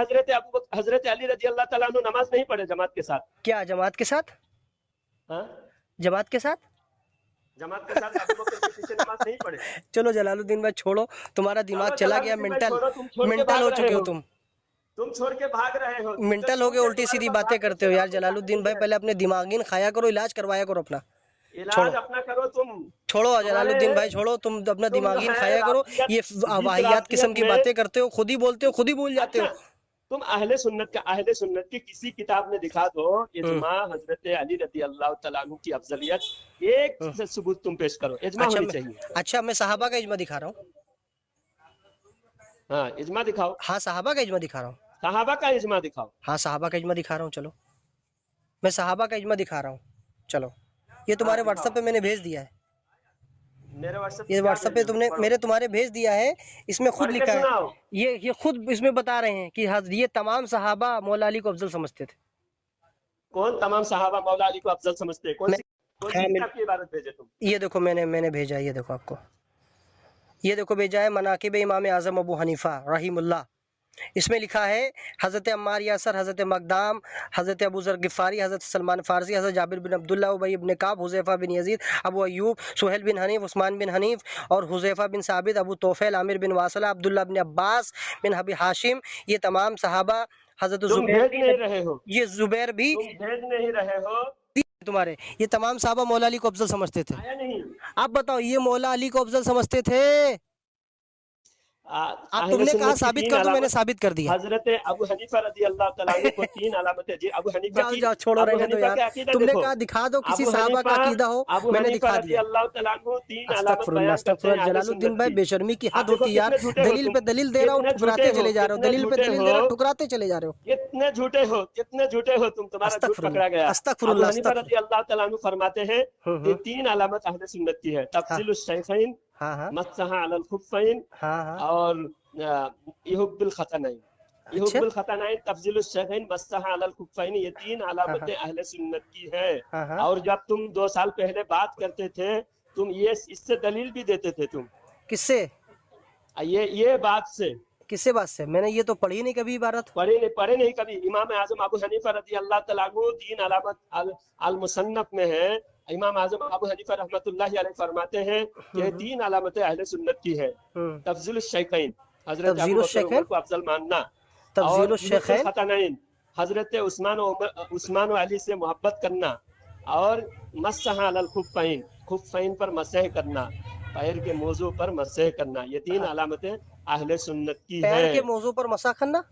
हजरत अली रजी अल्लाह तआला अन्हु नमाज नहीं पढ़े जमात के साथ। क्या जमात के साथ, हाँ? जमात के साथ। जमात के साथ अबू बकर के पीछे नमाज नहीं पढ़े। चलो जलालुद्दीन भाई छोड़ो, तुम्हारा दिमाग चलो चला गया, जलालुद्दीन भाई मेंटल, छोड़ो, तुम छोड़ के मेंटल भाग हो रहे चुके हो हो। तुम, तुम छोड़ के भाग रहे हो। मेंटल हो गए, उल्टी सीधी बातें करते हो यार। जलालुद्दीन भाई पहले अपने दिमागिन खाया करो, इलाज करवाया करो अपना। छोड़ो इलाज अपना करो तुम। छोड़ो तुम्हारे जलालुद्दीन भाई, छोड़ो, तुम अपना तुम जो दिमागिन है खाया करो। राफियत, ये जिस वाहियात किस्म राफियत की में बातें करते हो, खुद ही बोलते हो, खुद ही भूल जाते अच्छा, हो। तुम अहले सुन्नत की किसी किताब में दिखा दो इजमा हजरत अली रजी अल्लाह तआला अन्हु की अफजलियत, एक से सबूत तुम पेश करो, इजमा अच्छा होनी मैं चाहिए। अच्छा मैं सहाबा का इजमा दिखा रहा हूँ। हाँ, इजमा दिखाओ, हाँ, सहाबा का इजमा दिखा रहा हूँ। सहाबा का इजमा दिखाओ। हाँ, सहाबा का इजमा दिखा रहा हूँ, चलो मैं सहाबा का इजमा दिखा रहा हूँ। चलो, ये हाँ तुम्हारे दिखाओ, व्हाट्सएप पे मैंने भेज दिया है, मेरे व्हाट्सएप पे ये क्या व्हाट्सएप पे भेजे हो, तुमने पढ़ो, तुम्हारे भेज दिया है। इसमें खुद पढ़ के लिखा है, सुनाओ। ये खुद इसमें बता रहे हैं कि ये तमाम सहाबा मौला अली को अफजल समझते थे। कौन तमाम सहाबा मौला अली को अफजल समझते हैं? कौन मैं, सी कौन सी हाँ, किताब की इबारत भेजे तुम? ये देखो मैंने भेजा, ये देखो आपको, ये देखो भेजा है मनाकिब इमाम आज़म अबू हनीफा रहीमुल्लाह। इसमें लिखा है हज़रत अम्मार यासर, हज़रत मकदाम, हज़रत अबू ज़र गिफ़ारी, हज़रत सलमान फ़ारसी, हज़रत जाबिर बिन अब्दुल्ला, उबई इब्न काब, हुज़ैफ़ा बिन यज़ीद, अबू अय्यूब, सुहेल बिन हनीफ, उस्मान बिन हनीफ और हुज़ैफ़ा बिन साबित, अबू तोफ़ैल, आमिर बिन वासला, अब्दुल्ला बिन अब्बास बिन हबी हाशिम, ये तमाम सहाबा, हज़रत तुम ज़ुबैर भेज नहीं भी, रहे हो, ये ज़ुबैर भी तुम भेज नहीं रहे हो। तुम्हारे, ये तमाम सहाबा मौला अली को अफजल समझते थे। आया नहीं? आप बताओ, ये मौला अली को अफजल समझते थे? अब अहले तुमने कहा सुन्नत की साबित 3 कर दो, मैंने अलामत। साबित कर दिया। हजरत अबू हनीफा रजी अल्लाह तआला अन्हु को 3 अलामतें जी। अबू हनीफा जाओ की, जाओ, छोड़ो, अबू रहने दो हनीफा यार। के अकीदा तुमने देखो। कहा दिखा दो किसी अबू साहबा का हनीफा अकीदा हो, अबू मैंने हनीफा दिखा रजी दिया। अल्लाह तआला अन्हु 3 अलामत अस्तगफुरुल्लाह, बयान करते हैं अस्तगफुरुल्लाह अहले जलालुद्दीन सुन्नत भाई, की। बेशर्मी की आप हद देखो होती है यार। कितने झूठे हो दलील तुम, पे दलील दे रहा हूँ, कितने झूठे ठुकराते हो, चले जा रहे हो, कितने दलील पे झूठे दलील दे हो, रहा हूँ, ठुकराते चले जा रहे हो। कितने झूठे हो, कितने झूठे हो तुम, तुम्हारा झूठ अस्तगफुरुल्लाह, पकड़ा गया। अबू अस्तगफुरुल्लाह, हनीफा रजी अल्लाह तआला अन्हु फरमाते हैं कि हम्म, 3 अलामत अहले सुन्नत की है, हाँ तफजीलुश शैखैन, हाँ हाँ मस्सहा अलल खुफ़ैन हाँ हाँ, और युहिब्बुल खतनैन। अच्छा, युहिब्बुल खतनैन, तफजीलुश शैखैन, मस्सहा अलल खुफ़ैन, ये 3 हाँ हाँ अलामतें अहले सुन्नत की है। हाँ हाँ, और जब तुम 2 साल पहले बात करते थे तुम ये इससे दलील भी देते थे तुम, किससे? ये बात से किससे बात से? मैंने ये तो पढ़ी नहीं कभी इबारत। पढ़े नहीं कभी। इमाम आजम अबू हनीफा रजी अल्लाह तआला अन्हु तीन अलामत अल मुसन्नफ में है। इमाम आजम अबू हनीफा रहमतुल्लाहि अलैहि फरमाते हैं कि तीन अलामतें अहले सुन्नत की है। तफजील शैखैन, हजरत अबू बकर उमर को अफजल मानना, तफजील शैखैन, खतनैन, हजरत उस्मान व अली से मोहब्बत करना, और मसह अलल खुफ़ैन, खुफ़ैन पर मसह करना, पैर के मौजू पर मसह करना। ये तीन अलामतें अहले सुन्नत की है। पैर के मौजू पर मसा करना,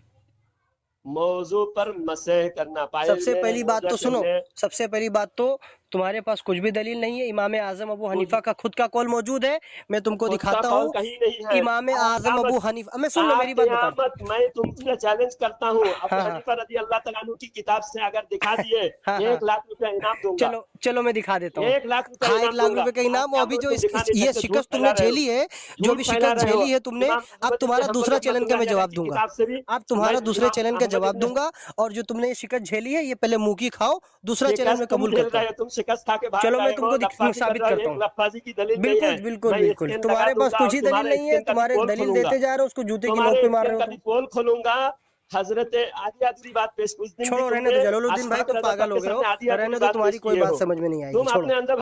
मौजू पर मसह करना। पैर सबसे में पहली बात तो मोजा सुनो, करने- सबसे पहली बात तो तुम्हारे पास कुछ भी दलील नहीं है। इमाम आजम अबू हनीफा का खुद का कौल मौजूद है, मैं तुमको खुद का दिखाता कौल हूँ। कहीं नहीं है। इमाम आजम क़यामत- अबू हनीफा, मैं सुन लो मेरी बात बता। क़यामत मैं तुमसे चैलेंज करता हूँ, अबू हाँ। हनीफा रज़ी अल्लाह तआला अन्हु की किताब से अगर दिखा दिए हाँ। 1 लाख रुपया इनाम दूंगा। चलो चलो मैं दिखा देता हूँ। 1 लाख रुपया हाँ, इनाम 1 लाख दूंगा। रुपए का इनाम। आप अभी जो तुम दिखा नहीं ये सकते, शिकस्त झूठ तुमने फैला रहे हो। झेली है, जो झूठ भी फैला शिकस्त रहे हो। झेली है तुमने, इमाम अब अहमद तुम्हारा इब्न दूसरा हम्बल चैलेंज का मैं रहमतुल्लाहि जवाब अलैह की दूंगा। किताब से भी अब तुम्हारा मैं दूसरे इमाम चैलेंज का अहमद जवाब इब्न- दूंगा, और जो तुमने ये शिकस्त झेली है ये पहले मुंह की खाओ, दूसरा चैलेंज शिकस्त में तुम कबूल झेल करता रहे हूँ। हो, तुम शिकस्त खा के भाग चलो रहे मैं हो, तुमको लफ्फाजी कर साबित रहे हो। करता एक हूँ। लफ्फाजी की दलील नहीं बिल्कुल है। बिल्कुल मैं बिल्कुल, स्कैन तुम्हारे लगा पास दूंगा कुछ और ही दलील तुम्हारे नहीं है, स्कैन का भी तुम्हारे पोल दलील खोलूंगा। देते जा रहे हो, उसको जूते की नोक तुम्हारे पे मार रहे स्कैन हो का तुम। भी पोल खोलूंगा। हजरत आधी अधूरी बात पेश, उस दिन भी छोड़ो, रहने तुमने दो जलालुद्दीन भाई, असहाब तुम रज़ा पागल हो के गए हो, सामने आधी अधूरी रहने दो, बात तुम्हारी पेश कोई किए बात हो। समझ में नहीं आएगी, तुम छोड़ो। अपने अंदर